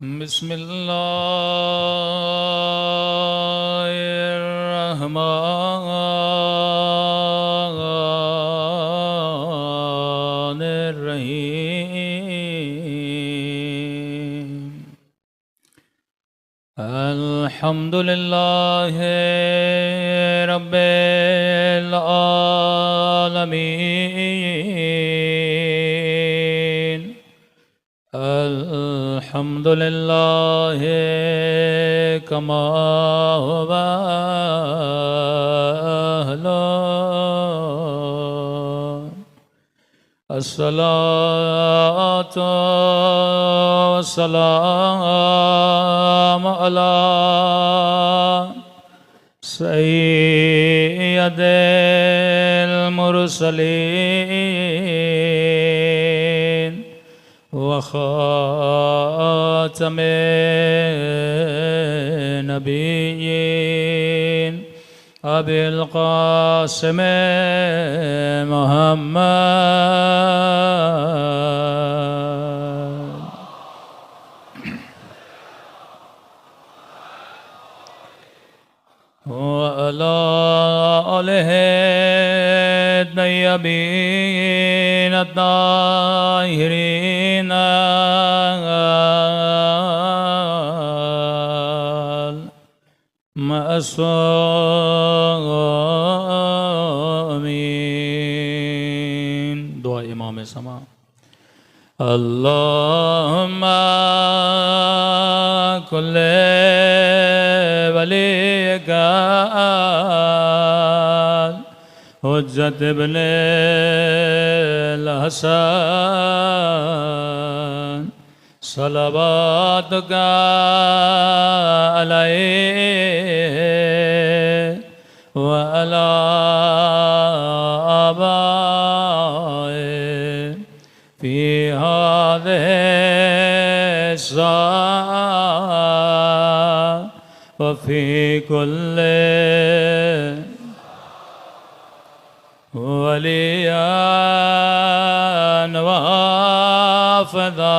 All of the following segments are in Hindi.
बिस्मिल्लाहिर्रहमानिर्रहीम। अल्हम्दुलिल्लाहि रब्बिल आलमीन। अल्हम्दुलिल्लाहि कमा हुवा अहलो। अस्सलातु वस्सलामु अला सय्यदिल मुरसलीन व खातमिन नबिय्यीन अबिल क़ासिम मुहम्मद व अला आलिहि तय्यबीन ताहिरीन मअसूमीन। दुआ इमाम समा। अल्लाहुम्मा कुल्ले वलीका हुज्जत इब्ने हसन सलवातुका अलैहि व अला आबाए फी हाज़िहि अस्साअ व फी कुल्लि वलियन व हाफ़िज़ा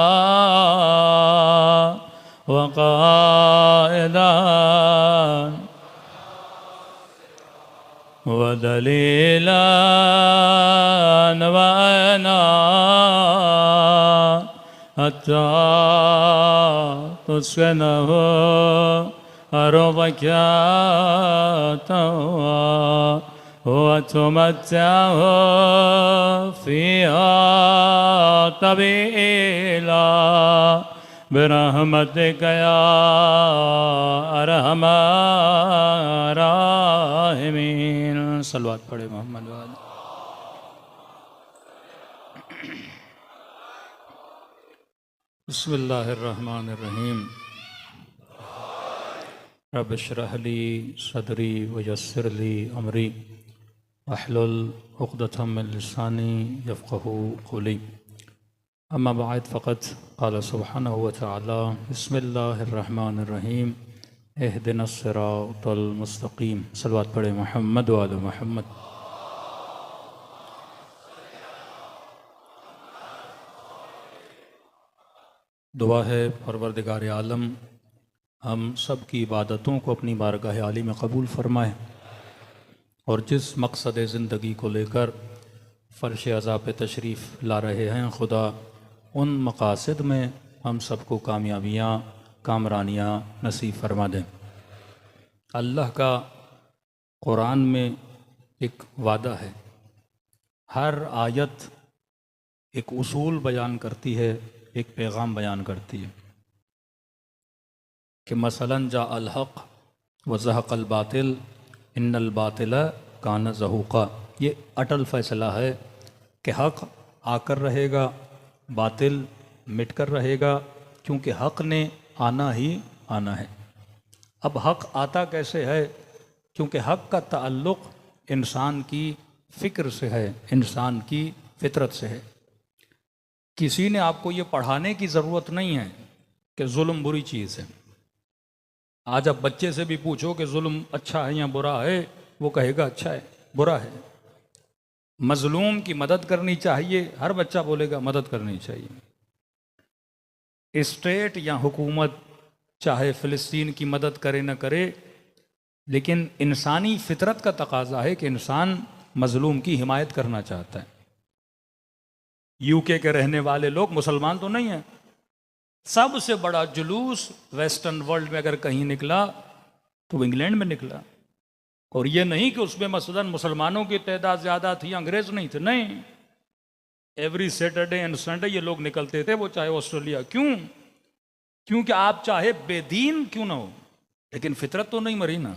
व क़ाइदन व दलीलन व अना हत्ता तुस्किनहु अर्ज़का वतुमत्तिअहु फ़ीहा तवीला बिरहमतिका या अरहमर राहिमीन। सल्लल्लाहु पढ़े मोहम्मद वाले। बिस्मिल्लाहिर्रहमानिर्रहीम। रब इश्रह ली सदरी वयस्सिर ली अमरी वहलुल उक़दतम मिन लिसानी यफ़क़हू क़ौली। अम्मा बाद फ़क़त क़ाल सुब्हानहु व तआला बिस्मिल्लाहिर्रहमानिर्रहीम इहदिनस सिरातल मुस्तक़ीम। सल्लल्लाहु पढ़े मोहम्मद व आले मोहम्मद। दुआ है परवरदिगार आलम हम सब की इबादतों को अपनी बारगाह आली में कबूल फरमाए और जिस मकसद ज़िंदगी को लेकर फ़र्श अज़ा पे तशरीफ़ ला रहे हैं खुदा उन मकासद में हम सबको कामयाबियाँ कामरानियाँ नसीब फरमा दें। अल्लाह का कुरान में एक वादा है, हर आयत एक उसूल बयान करती है, एक पैगाम बयान करती है कि मसलन जा अल हक़ व ज़हक़ल बातिल इन्नल बातिल कान ज़हूक़ा। ये अटल फ़ैसला है कि हक़ आकर रहेगा, बातिल मिट कर रहेगा, क्योंकि हक़ ने आना ही आना है। अब हक़ आता कैसे है? क्योंकि हक़ का ताल्लुक़ इंसान की फ़िक्र से है, इंसान की फ़ितरत से है। किसी ने आपको ये पढ़ाने की ज़रूरत नहीं है कि जुल्म बुरी चीज़ है। आज आप बच्चे से भी पूछो कि जुल्म अच्छा है या बुरा है, वो कहेगा अच्छा है, बुरा है। मजलूम की मदद करनी चाहिए, हर बच्चा बोलेगा मदद करनी चाहिए। स्टेट या हुकूमत चाहे फ़िलिस्तीन की मदद करे न करे, लेकिन इंसानी फितरत का तकाजा है कि इंसान मजलूम की हिमायत करना चाहता है। यूके के रहने वाले लोग मुसलमान तो नहीं हैं। सबसे बड़ा जुलूस वेस्टर्न वर्ल्ड में अगर कहीं निकला तो वो इंग्लैंड में निकला। और ये नहीं कि उसमें मसलन मुसलमानों की तादाद ज़्यादा थी, अंग्रेज नहीं थे, नहीं। एवरी सैटरडे एंड संडे ये लोग निकलते थे, वो चाहे ऑस्ट्रेलिया। क्यों? क्योंकि आप चाहे बेदीन क्यों ना हो, लेकिन फितरत तो नहीं मरी ना।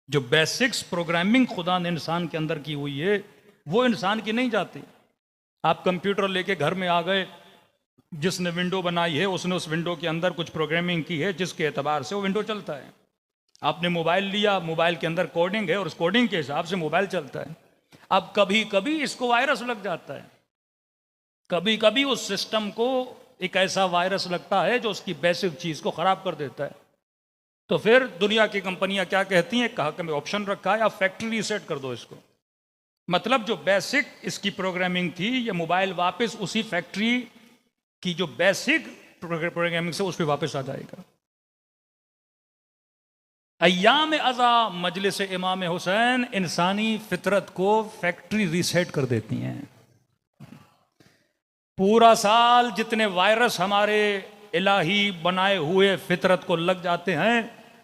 जो बेसिक्स प्रोग्रामिंग खुदा ने इंसान के अंदर की हुई है वो इंसान की नहीं जाती। आप कंप्यूटर लेके घर में आ गए, जिसने विंडो बनाई है उसने उस विंडो के अंदर कुछ प्रोग्रामिंग की है जिसके एतबार से वो विंडो चलता है। आपने मोबाइल लिया, मोबाइल के अंदर कोडिंग है और उस कोडिंग के हिसाब से मोबाइल चलता है। अब कभी कभी इसको वायरस लग जाता है, कभी कभी उस सिस्टम को एक ऐसा वायरस लगता है जो उसकी बेसिक चीज़ को ख़राब कर देता है। तो फिर दुनिया की कंपनियां क्या कहती हैं, कहा कि मैं ऑप्शन रखा है, आप फैक्ट्री रीसेट कर दो इसको। मतलब जो बेसिक इसकी प्रोग्रामिंग थी, ये मोबाइल वापस उसी फैक्ट्री की जो बेसिक प्रोग्रामिंग से उस पर वापस आ जाएगा। अय्याम अज़ा मजलिस इमाम हुसैन इंसानी फितरत को फैक्ट्री रीसेट कर देती हैं। पूरा साल जितने वायरस हमारे इलाही बनाए हुए फितरत को लग जाते हैं,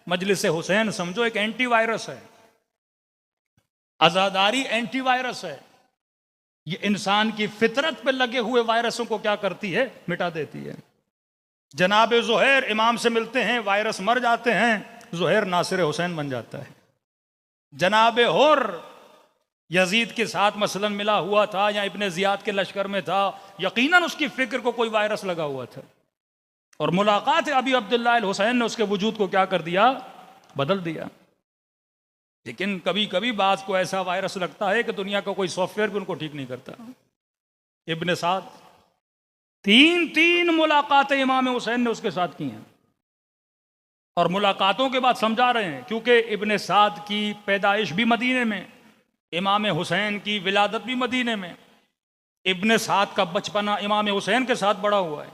मजलिस हुसैन समझो एक एंटी वायरस है। आज़ादारी एंटी वायरस है। ये इंसान की फितरत पे लगे हुए वायरसों को क्या करती है, मिटा देती है। जनाब ज़ुहैर इमाम से मिलते हैं, वायरस मर जाते हैं, ज़ुहैर नासिर हुसैन बन जाता है। जनाब हुर यजीद के साथ मसलन मिला हुआ था या इब्ने ज़ियाद के लश्कर में था, यकीनन उसकी फिक्र को कोई वायरस लगा हुआ था। और मुलाकात अबी अब्दुल्लाह अल हुसैन ने उसके वजूद को क्या कर दिया, बदल दिया। लेकिन कभी कभी बात को ऐसा वायरस लगता है कि दुनिया का कोई सॉफ्टवेयर भी उनको ठीक नहीं करता। इब्ने साद तीन मुलाकातें इमाम हुसैन ने उसके साथ की हैं और मुलाकातों के बाद समझा रहे हैं, क्योंकि इब्ने साद की पैदाइश भी मदीने में, इमाम हुसैन की विलादत भी मदीने में, इब्ने साद का बचपना इमाम हुसैन के साथ बड़ा हुआ है।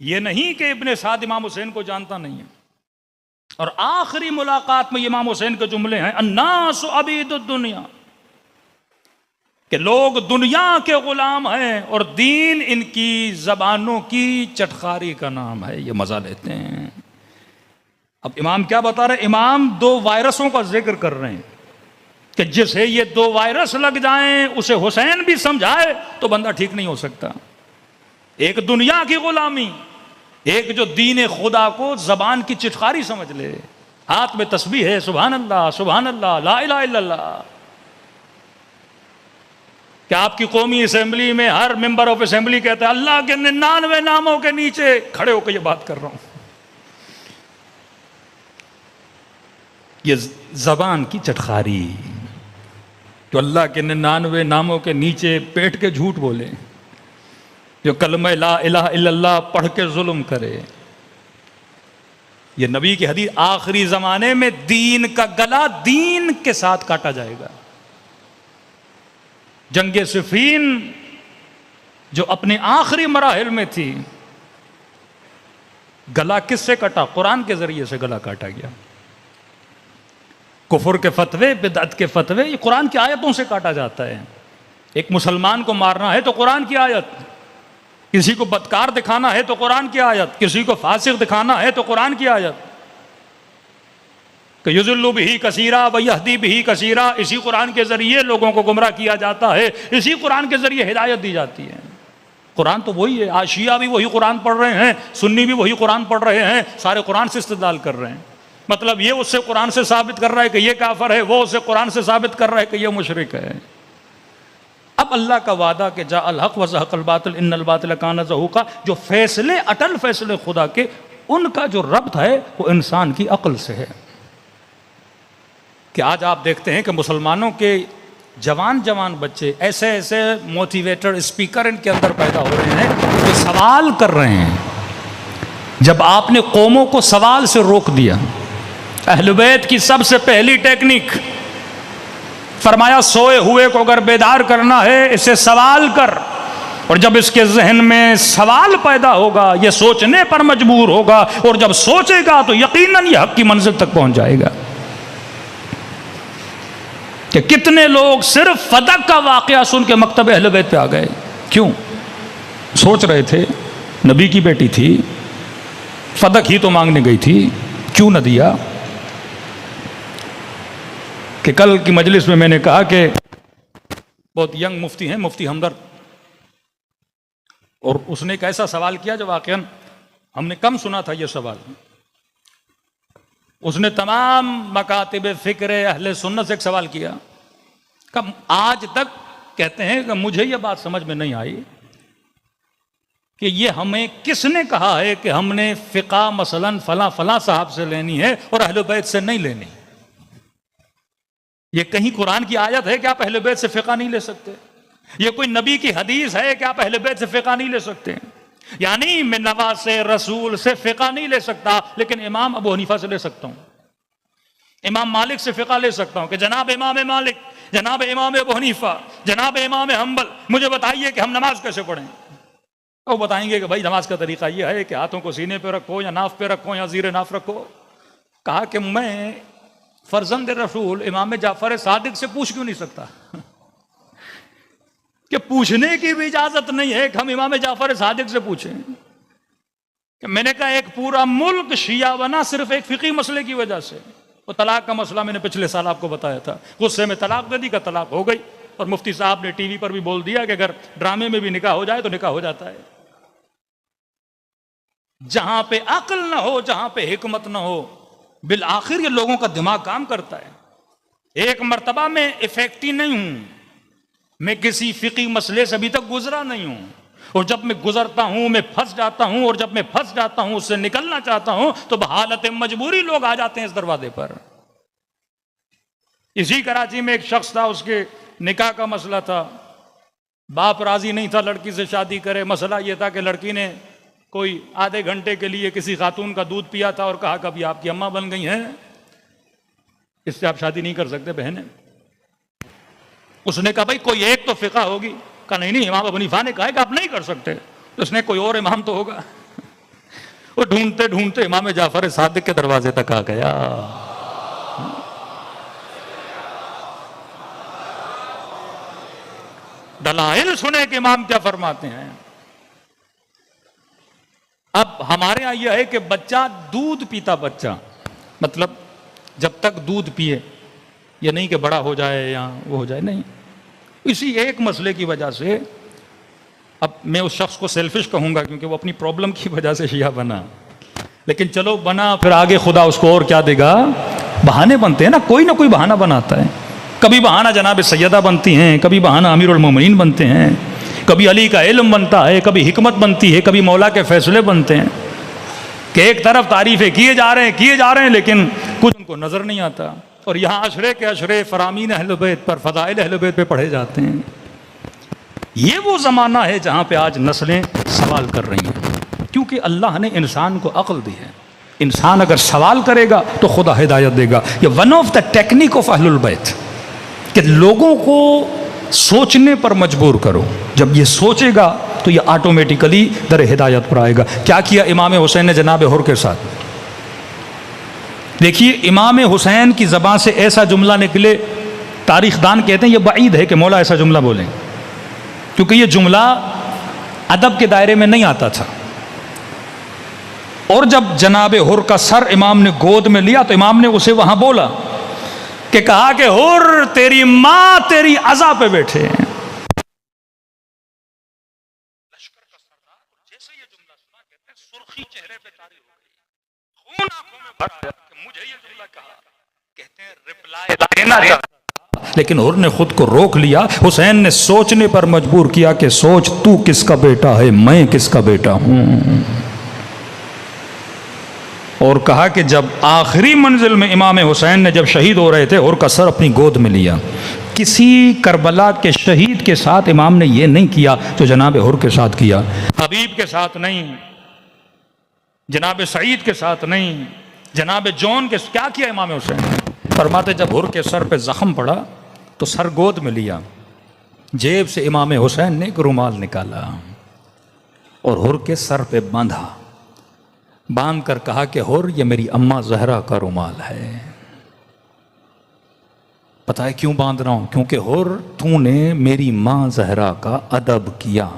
ये नहीं कि इब्ने साद इमाम हुसैन को जानता नहीं है। और आखिरी मुलाकात में इमाम हुसैन के जुमले हैं, अन्नास अबीदुद दुनिया, कि लोग दुनिया के गुलाम हैं और दीन इनकी जबानों की चटखारी का नाम है। ये मजा लेते हैं। अब इमाम क्या बता रहे हैं, इमाम दो वायरसों का जिक्र कर रहे हैं कि जिसे ये दो वायरस लग जाएं उसे हुसैन भी समझाए तो बंदा ठीक नहीं हो सकता। एक दुनिया की गुलामी, एक जो दीन खुदा को जबान की चिटखारी समझ ले। हाथ में तस्बीह है, सुभान अल्लाह, ला इलाहा इल्लल्लाह। क्या आपकी कौमी असेंबली में हर मेंबर ऑफ असेंबली कहता है अल्लाह के 99 नामों के नीचे खड़े होकर ये बात कर रहा हूं। ये जबान की चटखारी, जो अल्लाह के 99 नामों के नीचे पेट के झूठ बोले, जो कलमा ला इलाहा इल्लल्लाह पढ़ के जुल्म करे। ये नबी की हदीस, आखिरी जमाने में दीन का गला दीन के साथ काटा जाएगा। जंगे सिफीन जो अपने आखिरी मराहिल में थी, गला किससे कटा, कुरान के जरिए से गला काटा गया। कुफर के फतवे, बिदअत के फतवे, ये कुरान की आयतों से काटा जाता है। एक मुसलमान को मारना है तो कुरान की आयत, किसी को बदकार दिखाना है तो कुरान की आयत, किसी को फासिक दिखाना है तो कुरान की आयत। कि युज़िल्लु बिही कसीरा व यहदी बिही कसीरा, इसी कुरान के जरिए लोगों को गुमराह किया जाता है, इसी कुरान के जरिए हिदायत दी जाती है। कुरान तो वही है। आज शिया भी वही कुरान पढ़ रहे हैं, सुन्नी भी वही कुरान पढ़ रहे हैं, सारे कुरान से इस्तेदलाल कर रहे हैं। मतलब ये उससे कुरान से साबित कर रहा है कि ये काफिर है, वो उससे कुरान से साबित कर रहा है कि ये मुशरिक है। अब अल्लाह का वादा कि जा अल हक व ज़हक़ल बातिल इन्नल बातिल कान ज़हूक़ा, जो फैसले, अटल फैसले खुदा के, उनका जो रब्त है वो इंसान की अक्ल से है। कि आज आप देखते हैं कि मुसलमानों के जवान जवान बच्चे, ऐसे ऐसे मोटिवेटर स्पीकर इनके अंदर पैदा हो रहे हैं जो सवाल कर रहे हैं। जब आपने कौमों को सवाल से रोक दिया, अहले बैत की सबसे पहली टेक्निक फरमाया, सोए हुए को अगर बेदार करना है इसे सवाल कर। और जब इसके जहन में सवाल पैदा होगा, ये सोचने पर मजबूर होगा, और जब सोचेगा तो यकीनन ये हक की मंजिल तक पहुंच जाएगा। कि कितने लोग सिर्फ फदक का वाकया सुन के मकतब अहले बैत पे आ गए। क्यों? सोच रहे थे नबी की बेटी थी, फदक ही तो मांगने गई थी, क्यों न दिया। कि कल की मजलिस में मैंने कहा कि बहुत यंग मुफ्ती हैं, मुफ्ती हमदर्द, और उसने एक ऐसा सवाल किया जो वाकई हमने कम सुना था ये सवाल। उसने तमाम मकातिब फ़िक्र अहले सुन्नत से एक सवाल किया। कब आज तक कहते हैं कि मुझे ये बात समझ में नहीं आई कि ये हमें किसने कहा है कि हमने फ़िक़ा मसलन फला फला साहब से लेनी है और अहले बैत से नहीं लेनी। ये कहीं कुरान की आयत है कि आप अहले बैत से फ़िक़ा नहीं ले सकते? ये कोई नबी की हदीस है कि आप अहले बैत से फ़िक़ा नहीं ले सकते? यानी मैं नवाज से रसूल से फ़िक़ा नहीं ले सकता, लेकिन इमाम अबू हनीफा से ले सकता हूँ, इमाम मालिक से फ़िक़ा ले सकता हूँ कि जनाब इमाम मालिक, जनाब इमाम अबू हनीफा, जनाब इमाम हम्बल, मुझे बताइए कि हम नमाज कैसे पढ़ें। वो बताएंगे कि भाई नमाज का तरीका ये है कि हाथों को सीने पे रखो या नाफ पे रखो या ज़ीरे नाफ रखो। कहा कि मैं फर्जंद रसूल इमाम जाफर सादिक से पूछ क्यों नहीं सकता? कि पूछने की भी इजाजत नहीं है कि हम इमाम जाफर सादिक से पूछें। कि मैंने कहा एक पूरा मुल्क शिया बना सिर्फ एक फ़िक़ी मसले की वजह से। वो तलाक का मसला मैंने पिछले साल आपको बताया था, गुस्से में तलाक दे दी का तलाक हो गई, और मुफ्ती साहब ने टीवी पर भी बोल दिया कि अगर ड्रामे में भी निकाह हो जाए तो निकाह हो जाता है। जहां पे अक्ल ना हो, जहां पे हिकमत ना हो, बिल आखिर ये लोगों का दिमाग काम करता है। एक मर्तबा में इफेक्टिव नहीं हूं, मैं किसी फ़िक़ी मसले से अभी तक गुजरा नहीं हूं, और जब मैं गुजरता हूं मैं फंस जाता हूं, और जब मैं फंस जाता हूं उससे निकलना चाहता हूं तो बहालत मजबूरी लोग आ जाते हैं इस दरवाजे पर। इसी कराची में एक शख्स था, उसके निकाह का मसला था, बाप राजी नहीं था लड़की से शादी करे। मसला यह था कि लड़की ने कोई आधे घंटे के लिए किसी खातून का दूध पिया था और कहा कभी आपकी अम्मा बन गई हैं, इससे आप शादी नहीं कर सकते बहन। उसने कहा भाई कोई एक तो फ़िक़ा होगी। कहा नहीं नहीं, इमाम अबू हनीफा ने कहा कि आप नहीं कर सकते। तो उसने कोई और इमाम तो होगा। वो ढूंढते ढूंढते इमाम जाफर सादिक के दरवाजे तक आ गया। दलाइल सुने कि इमाम क्या फरमाते हैं। अब हमारे यहाँ यह है कि बच्चा दूध पीता बच्चा, मतलब जब तक दूध पिए, ये नहीं कि बड़ा हो जाए या वो हो जाए, नहीं। इसी एक मसले की वजह से, अब मैं उस शख्स को सेल्फिश कहूँगा क्योंकि वो अपनी प्रॉब्लम की वजह से शिया बना, लेकिन चलो बना, फिर आगे खुदा उसको और क्या देगा। बहाने बनते हैं ना कोई बहाना बनाता है। कभी बहाना जनाब सैयदा बनती हैं, कभी बहाना अमीरुल मोमिनीन बनते हैं, कभी अली का इल्म बनता है, कभी हिकमत बनती है, कभी मौला के फैसले बनते हैं। कि एक तरफ तारीफ़ें किए जा रहे हैं लेकिन कुछ उनको नज़र नहीं आता। और यहाँ अशरे के अशरे फ़रामीन अहले बैत पर, फ़ज़ाइल अहले बैत पे पढ़े जाते हैं। ये वो ज़माना है जहाँ पे आज नस्लें सवाल कर रही हैं, क्योंकि अल्लाह ने इंसान को अक्ल दी है। इंसान अगर सवाल करेगा तो खुदा हिदायत देगा। ये one of the technique of अहलुल बैत कि लोगों को सोचने पर मजबूर करो। जब ये सोचेगा तो ये ऑटोमेटिकली दर हिदायत पर आएगा। क्या किया इमाम हुसैन ने जनाब हुर के साथ? देखिए इमाम हुसैन की ज़बान से ऐसा जुमला निकले, तारीख़दान कहते हैं ये बाईद है कि मौला ऐसा जुमला बोलें, क्योंकि ये जुमला अदब के दायरे में नहीं आता था। और जब जनाब हुर का सर इमाम ने गोद में लिया तो इमाम ने उसे वहां बोला कि कहा कि हुर तेरी मां तेरी अज़ा पे बैठे हैं। लश्कर का सरदार जैसे ये जुमला सुना, कहते हैं सुर्खी चेहरे पे तारी हो गई, खून आंखों में भर आया कि मुझे ये जुमला कहा। कहते हैं रिप्लाई देना चाहता, लेकिन हुर ने खुद को रोक लिया। हुसैन ने सोचने पर मजबूर किया कि सोच तू किसका बेटा है, मैं किसका बेटा हूं। और कहा कि जब आखिरी मंजिल में इमाम हुसैन ने जब शहीद हो रहे थे, हुर का सर अपनी गोद में लिया। किसी करबला के शहीद के साथ इमाम ने यह नहीं किया जो जनाब हुर के साथ किया। हबीब के साथ नहीं, जनाब सईद के साथ नहीं, जनाब जॉन के। क्या किया इमाम हुसैन? फरमाते जब हुर के सर पे जख्म पड़ा तो सर गोद में लिया, जेब से इमाम हुसैन ने एक रुमाल निकाला और हुर के सर पे बांधा, बांध कर कहा कि हुर, ये मेरी अम्मा जहरा का रुमाल है। पता है क्यों बांध रहा हूं? क्योंकि हुर, तूने मेरी मां जहरा का अदब किया।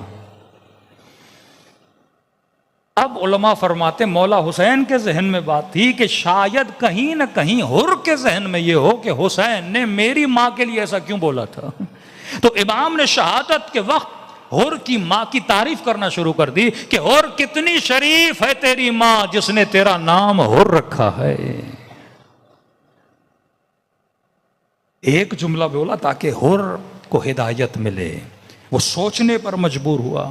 अब उलमा फरमाते मौला हुसैन के जहन में बात थी कि शायद कहीं ना कहीं हुर के जहन में यह हो कि हुसैन ने मेरी मां के लिए ऐसा क्यों बोला था। तो इमाम ने शहादत के वक्त हुर की मां की तारीफ करना शुरू कर दी कि हुर, कितनी शरीफ है तेरी मां जिसने तेरा नाम हुर रखा है। एक जुमला बोला ताकि हुर को हिदायत मिले। वो सोचने पर मजबूर हुआ।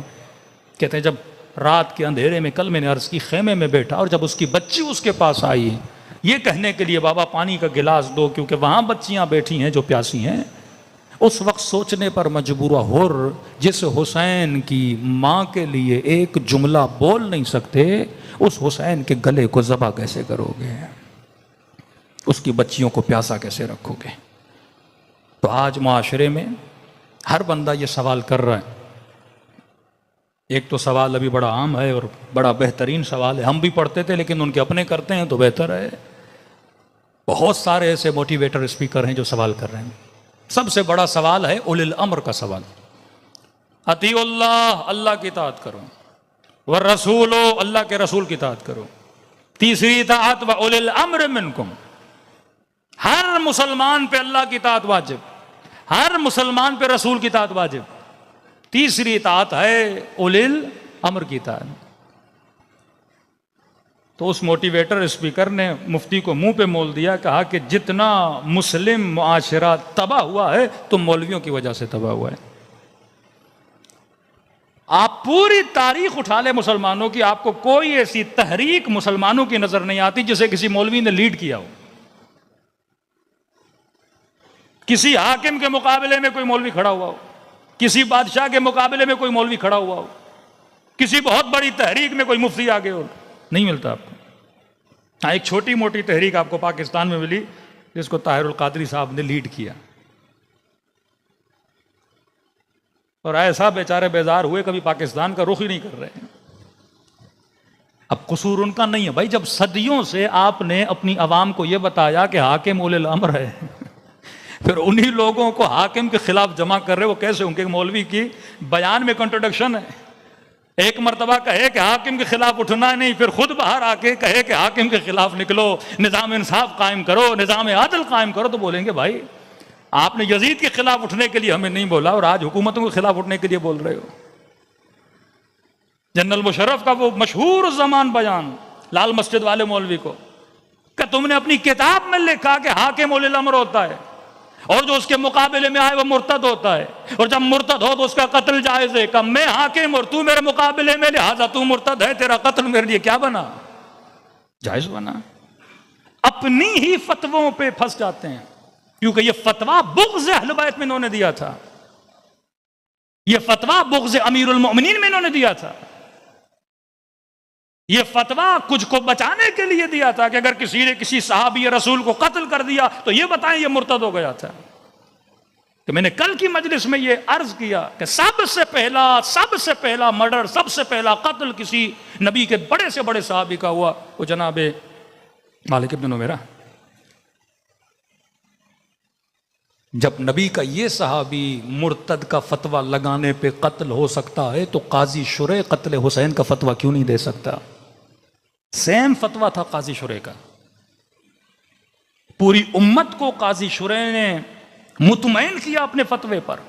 कहते हैं जब रात के अंधेरे में, कल मैंने अर्ज की, खेमे में बैठा और जब उसकी बच्ची उसके पास आई ये कहने के लिए बाबा पानी का गिलास दो, क्योंकि वहां बच्चियां बैठी हैं जो प्यासी हैं, उस वक्त सोचने पर मजबूर हुर, जिस हुसैन की मां के लिए एक जुमला बोल नहीं सकते, उस हुसैन के गले को ज़बा कैसे करोगे, उसकी बच्चियों को प्यासा कैसे रखोगे। तो आज माशरे में हर बंदा ये सवाल कर रहा है। एक तो सवाल अभी बड़ा आम है और बड़ा बेहतरीन सवाल है, हम भी पढ़ते थे लेकिन उनके अपने करते हैं तो बेहतर है। बहुत सारे ऐसे मोटिवेटर स्पीकर हैं जो सवाल कर रहे हैं। सबसे बड़ा सवाल है उलिल अम्र का सवाल। अतीउल्लाह, अल्लाह की इताअत करो, व रसूलो, अल्लाह के रसूल की इताअत करो। तीसरी इताअत व उलिल अम्र मिनकुम, हर मुसलमान पे अल्लाह की इताअत वाजिब, हर मुसलमान पे रसूल की इताअत वाजिब। तीसरी इताअत है उलिल अम्र की इताअत। तो उस मोटिवेटर स्पीकर ने मुफ्ती को मुंह पे मोल दिया, कहा कि जितना मुस्लिम मुआशरा तबाह हुआ है तो मौलवियों की वजह से तबाह हुआ है। आप पूरी तारीख उठा ले मुसलमानों की, आपको कोई ऐसी तहरीक मुसलमानों की नजर नहीं आती जिसे किसी मौलवी ने लीड किया हो। किसी हाकिम के मुकाबले में कोई मौलवी खड़ा हुआ हो, किसी बादशाह के मुकाबले में कोई मौलवी खड़ा हुआ हो, किसी बहुत बड़ी तहरीक में कोई मुफ्ती आगे हो, नहीं मिलता आपको। हाँ, एक छोटी मोटी तहरीक आपको पाकिस्तान में मिली जिसको ताहिरुल कादरी साहब ने लीड किया, और ऐसा बेचारे बेजार हुए कभी पाकिस्तान का रुख ही नहीं कर रहे हैं। अब कसूर उनका नहीं है भाई, जब सदियों से आपने अपनी आवाम को यह बताया कि हाकिम उलिल अम्र है, फिर उन्हीं लोगों को हाकिम के खिलाफ जमा कर रहे, वो कैसे? उनके मौलवी की बयान में कंट्रोडिक्शन है। एक मरतबा कहे कि हाकिम के खिलाफ उठना नहीं, फिर खुद बाहर आके कहे कि हाकिम के खिलाफ निकलो, निज़ाम इंसाफ कायम करो, निज़ाम आदल कायम करो। तो बोलेंगे भाई आपने यजीद के खिलाफ उठने के लिए हमें नहीं बोला और आज हुकूमतों के खिलाफ उठने के लिए बोल रहे हो। जनरल मुशर्रफ का वो मशहूर ज़मान बयान लाल मस्जिद वाले मौलवी को, कि तुमने अपनी किताब में लिखा कि हाकिम उलिल अम्र होता है और जो उसके मुकाबले में आए वो मुर्तद होता है, और जब मुर्तद हो तो उसका कत्ल जायज है। कब मैं हाकिम और तू मेरे मुकाबले में, लिहाजा तू मुर्तद है, तेरा कत्ल मेरे लिए क्या बना? जायज बना। अपनी ही फतवों पे फंस जाते हैं, क्योंकि ये फतवा बुग़्ज़ अहले बैत में इन्होंने दिया था, ये फतवा बुग़्ज़ अमीरुल मोमिनीन में इन्होंने दिया था, ये फतवा कुछ को बचाने के लिए दिया था कि अगर किसी ने किसी सहाबी रसूल को कत्ल कर दिया तो ये बताएं ये मुर्तद हो गया था। तो मैंने कल की मजलिस में ये अर्ज किया कि सबसे पहला मर्डर, सबसे पहला कत्ल किसी नबी के बड़े से बड़े सहाबी का हुआ, वो जनाब मालिक इब्न नुमैरा। जब नबी का ये सहाबी मुर्तद का फतवा लगाने पे कत्ल हो सकता है तो काजी शुरे कत्ल हुसैन का फतवा क्यों नहीं दे सकता? सेम फतवा था काजी शुरे का। पूरी उम्मत को काजी शुरे ने मुतमईन किया अपने फतवे पर।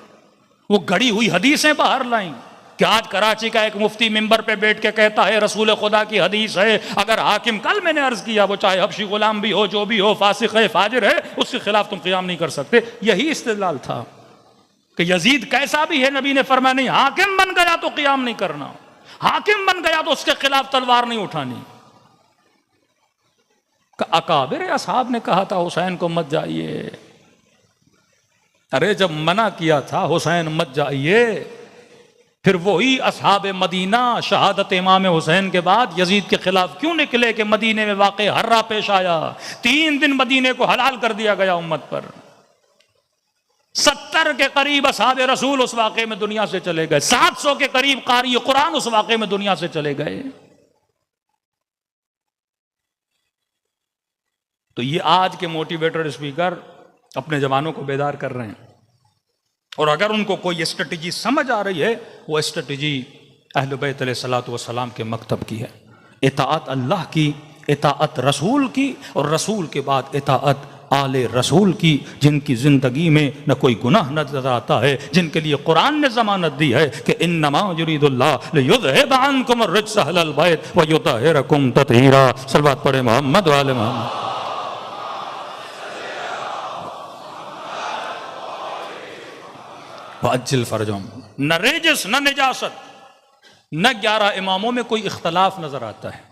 वो गढ़ी हुई हदीसें बाहर लाईं कि आज कराची का एक मुफ्ती मिंबर पे बैठ के कहता है रसूल खुदा की हदीस है, अगर हाकिम, कल मैंने अर्ज किया, वो चाहे हबशी गुलाम भी हो, जो भी हो, फासिक है, फाजिर है, उसके खिलाफ तुम क़ियाम नहीं कर सकते। यही इस्तेदलाल था कि यजीद कैसा भी है, नबी ने फरमाया नहीं, हाकिम बन गया तो क़ियाम नहीं करना, हाकिम बन गया तो उसके खिलाफ तलवार नहीं उठानी। अकाबिर असहाब ने कहा था हुसैन को मत जाइए। अरे जब मना किया था हुसैन मत जाइए, फिर वही असहाब मदीना शहादत इमाम हुसैन के बाद यजीद के खिलाफ क्यों निकले कि मदीने में वाक़ई हर्रा पेश आया। 3 दिन मदीने को हलाल कर दिया गया उम्मत पर। 70 70 के करीब असहाब रसूल उस वाक़े में दुनिया से चले गए, 700 के करीब कारी कुरान उस वाक़े में दुनिया से चले गए। तो ये आज के मोटिवेटर स्पीकर अपने जवानों को बेदार कर रहे हैं, और अगर उनको कोई स्ट्रेटजी समझ आ रही है, वो स्ट्रेटजी अहले बैत अलैहिस्सलातु वस्सलाम के मकतब की है। इताअत अल्लाह की, इताअत रसूल की, और रसूल के बाद इताअत आले रसूल की, जिनकी ज़िंदगी में न कोई गुनाह नजर आता है, जिनके लिए कुरान ने ज़मानत दी है कि इन्नमा युरीदुल्लाह लियुज़हिबा अन्कुम अर्रिज्स अहलल बैत व युतहिरकुम तत्हीरा। सल्लल्लाहु पढ़े मोहम्मद व आले मोहम्मद। वअज्जिल फरजहुम, न रेजिस न निजासत, न 11 इमामों में कोई इख्तलाफ नजर आता है।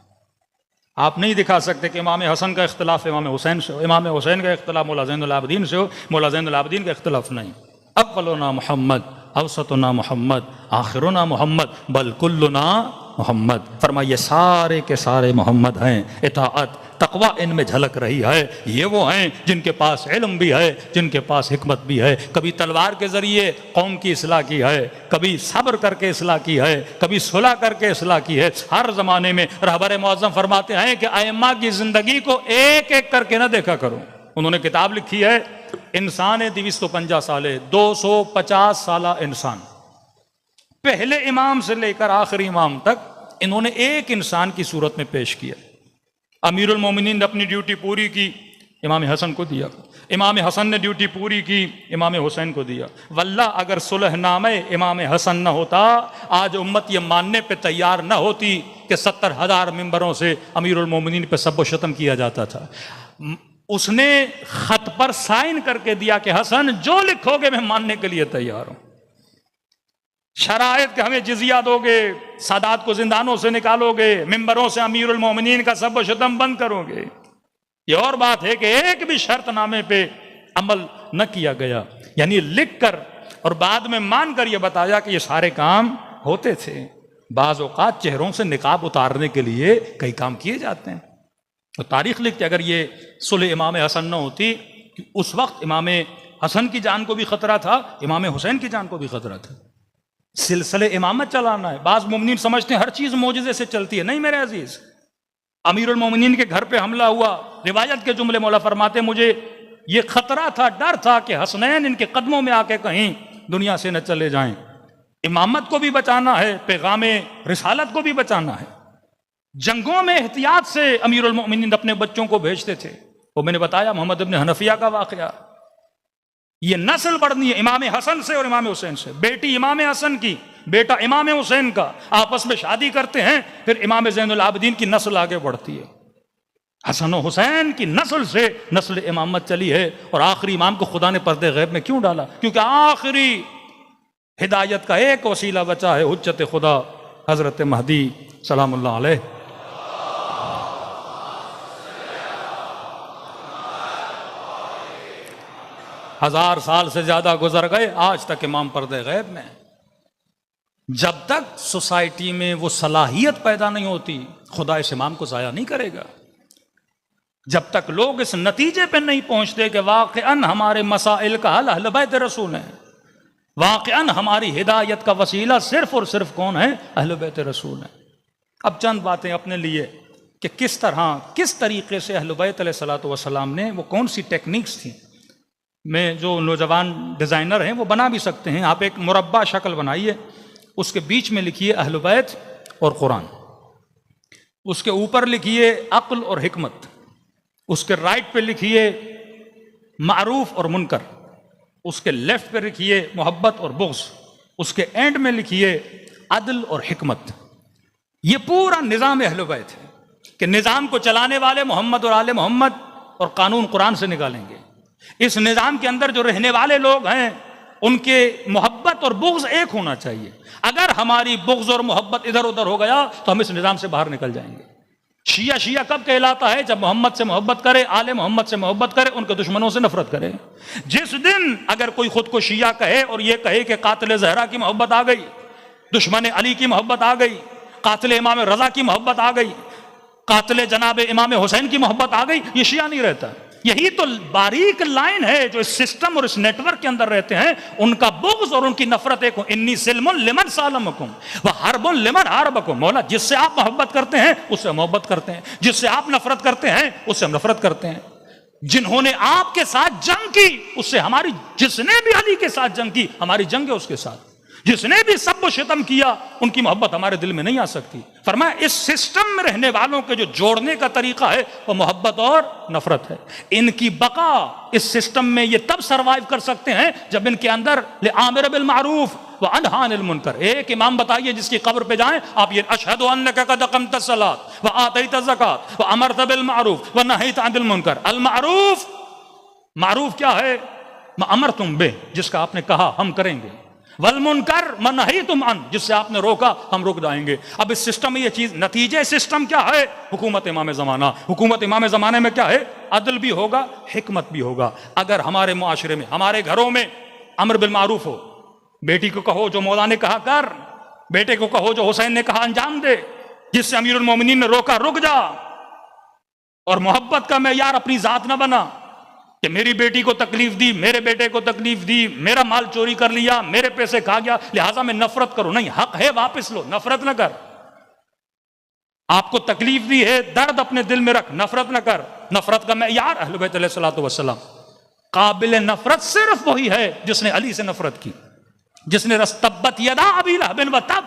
आप नहीं दिखा सकते कि इमाम हसन का इख्तलाफ इमाम हुसैन से हो, इमाम हुसैन का इख्तलाफ मौला ज़ैनुल आबिदीन से हो, मौला ज़ैनुल आबिदीन का इख्तलाफ नहीं। अव्वलुना मोहम्मद, अवसतुना मोहम्मद, आखिरुना मोहम्मद, बल कुल्लुना मोहम्मद। फरमाइए सारे के सारे मोहम्मद हैं। इताअत तकवा इनमें झलक रही है। ये वो हैं जिनके पास इल्म भी है, जिनके पास हिकमत भी है। कभी तलवार के ज़रिए कौम की इस्लाह की है, कभी सब्र करके इस्लाह की है, कभी सुलह करके इस्लाह की है। हर ज़माने में रहबर मुअज़्ज़म फरमाते हैं कि अइम्मा की ज़िंदगी को एक एक करके ना देखा करो। उन्होंने किताब लिखी है इंसान 250 साले, 250 साला इंसान, पहले इमाम से लेकर आखिरी इमाम तक इन्होंने एक इंसान की सूरत में पेश किया। अमीरुल मोमिनीन ने अपनी ड्यूटी पूरी की, इमाम हसन को दिया। इमाम हसन ने ड्यूटी पूरी की, इमाम हुसैन को दिया। वल्लाह अगर सुलहनामे इमाम हसन न होता, आज उम्मत ये मानने पे तैयार न होती कि 70,000 मिंबरों से अमीरुल मोमिनीन पे सब शतम किया जाता था। उसने खत पर साइन करके दिया कि हसन जो लिखोगे मैं मानने के लिए तैयार हूं। शराइत के हमें जिजिया दोगे, सादात को जिंदानों से निकालोगे, मिंबरों से अमीरुल मोमिनीन का सब शतम बंद करोगे। ये और बात है कि एक भी शर्तनामे पे अमल न किया गया, यानी लिख कर और बाद में मान कर यह बताया कि ये सारे काम होते थे। बाज़ औक़ात चेहरों से निकाब उतारने के लिए कई काम किए जाते हैं। तो तारीख लिखती अगर ये सुलह इमाम हसन न होती, उस वक्त इमाम हसन की जान को भी खतरा था, इमाम हुसैन की जान को भी खतरा था। सिलसिले इमामत चलाना है। बाज़ मुमिनीन समझते हैं हर चीज़ मौजज़े से चलती है। नहीं मेरे अजीज़, अमीरुल मोमिनीन के घर पे हमला हुआ, रिवायत के जुमले मौला फरमाते मुझे ये खतरा था, डर था कि हसनैन इनके कदमों में आके कहीं दुनिया से न चले जाएं। इमामत को भी बचाना है, पैगाम रिसालत को भी बचाना है। जंगों में एहतियात से अमीरुल मोमिनीन अपने बच्चों को भेजते थे। वो मैंने बताया मोहम्मद इब्न हनफिया का वाक़या। ये नस्ल बढ़नी है इमाम हसन से और इमाम हुसैन से। बेटी इमाम हसन की, बेटा इमाम हुसैन का, आपस में शादी करते हैं, फिर इमाम ज़ैनुल आबिदीन की नस्ल आगे बढ़ती है। हसन और हुसैन की नस्ल से नस्ल इमामत चली है। और आखिरी इमाम को खुदा ने पर्दे गैब में क्यों डाला? क्योंकि आखिरी हिदायत का एक वसीला बचा है, हुज्जत खुदा हज़रत महदी सलामुल्लाह अलैह। हजार साल से ज्यादा गुजर गए, आज तक इमाम पर्दे गैब में। जब तक सोसाइटी में वो सलाहियत पैदा नहीं होती, खुदा इस इमाम को ज़ाया नहीं करेगा। जब तक लोग इस नतीजे पे नहीं पहुंचते कि वाक़अन हमारे मसाइल का हल अहले बैत रसूल है, वाक़अन हमारी हिदायत का वसीला सिर्फ और सिर्फ कौन है? अहले बैत रसूल है। अब चंद बातें अपने लिए कि किस तरह, किस तरीके से अहले बैत अलैहिस्सलातु वस्सलाम ने, वो कौन सी टेक्निक्स थी। में जो नौजवान डिज़ाइनर हैं वो बना भी सकते हैं। आप एक मुरब्बा शक्ल बनाइए, उसके बीच में लिखिए अहले बैत और कुरान, उसके ऊपर लिखिए अक्ल और हिकमत, उसके राइट पे लिखिए मारूफ और मुनकर, उसके लेफ्ट पे लिखिए मोहब्बत और बुग़्ज़, उसके एंड में लिखिए अदल और हिकमत। ये पूरा निज़ाम अहले बैत है कि निज़ाम को चलाने वाले मोहम्मद और आले मोहम्मद, और कानून कुरान से निकालेंगे। इस निज़ाम के अंदर जो रहने वाले लोग हैं उनके मोहब्बत और बुग़्ज़ एक होना चाहिए। अगर हमारी बुग़्ज़ और मोहब्बत इधर उधर हो गया तो हम इस निज़ाम से बाहर निकल जाएंगे। शिया शिया कब कहलाता है? जब मोहम्मद से मोहब्बत करे, आले मोहम्मद से मोहब्बत करे, उनके दुश्मनों से नफरत करे। जिस दिन अगर कोई खुद को शिया कहे और ये कहे कि कातिल ज़हरा की मोहब्बत आ गई, दुश्मन अली की मोहब्बत आ गई, कातिल इमाम रज़ा की मोहब्बत आ गई, कातिल जनाब इमाम हुसैन की मोहब्बत आ गई, ये शिया नहीं रहता। यही तो बारीक लाइन है जो इस सिस्टम और इस नेटवर्क के अंदर रहते हैं, उनका बुग़्ज़ और उनकी नफरत एक हो। इन्नी सिल्मुन लिमन सालमकुम व हरबुन लिमन हारबकुम। मौला जिससे आप मोहब्बत करते हैं उससे मोहब्बत करते हैं, जिससे आप नफरत करते हैं उससे हम नफरत करते हैं। जिन्होंने आपके साथ जंग की उससे हमारी, जिसने भी अली के साथ जंग की हमारी जंग है उसके साथ, जिसने भी सब शितम किया उनकी मोहब्बत हमारे दिल में नहीं आ सकती। फरमाया इस सिस्टम में रहने वालों के जो जोड़ने का तरीका है वो मोहब्बत और नफरत है। इनकी बका इस सिस्टम में ये तब सरवाइव कर सकते हैं जब इनके अंदर आमिर बिल मारूफ व अनहा अनिल मुनकर। एक इमाम बताइए जिसकी कब्र पे जाएं आप ये अशहदु अन्नका कद अक़मत सलात व आतैत ज़कात व अमरत बिल मारूफ व नहैत अनिल मुनकर। अल मारूफ, मारूफ क्या है? अमरतुम बे, जिसका आपने कहा हम करेंगे, वल मुनकर मन ही तुम अन, जिससे आपने रोका हम रुक जाएंगे। अब इस सिस्टम में ये चीज, नतीजे सिस्टम क्या है? हुकूमत इमाम ज़माना। हुकूमत इमाम ज़माने में क्या है? अदल भी होगा, हिकमत भी होगा। अगर हमारे मुआशरे में, हमारे घरों में अमर बिल मारूफ हो, बेटी को कहो जो मौला ने कहा कर, बेटे को कहो जो हुसैन ने कहा अंजाम दे, जिससे अमीरुल मोमिनीन ने रोका रुक जा, और मोहब्बत का मेयार अपनी जात ना बना कि मेरी बेटी को तकलीफ दी, मेरे बेटे को तकलीफ दी, मेरा माल चोरी कर लिया, मेरे पैसे खा गया, लिहाजा मैं नफरत करूं। नहीं, हक है वापस लो, नफरत न कर। आपको तकलीफ दी है, दर्द अपने दिल में रख, नफरत न कर। नफरत का मेयार अहले बैत अलैहिस्सलातु वस्सलाम। काबिल नफरत सिर्फ वही है जिसने अली से नफरत की, जिसने रस्तब्बत यदा अबी लहबिन व तब।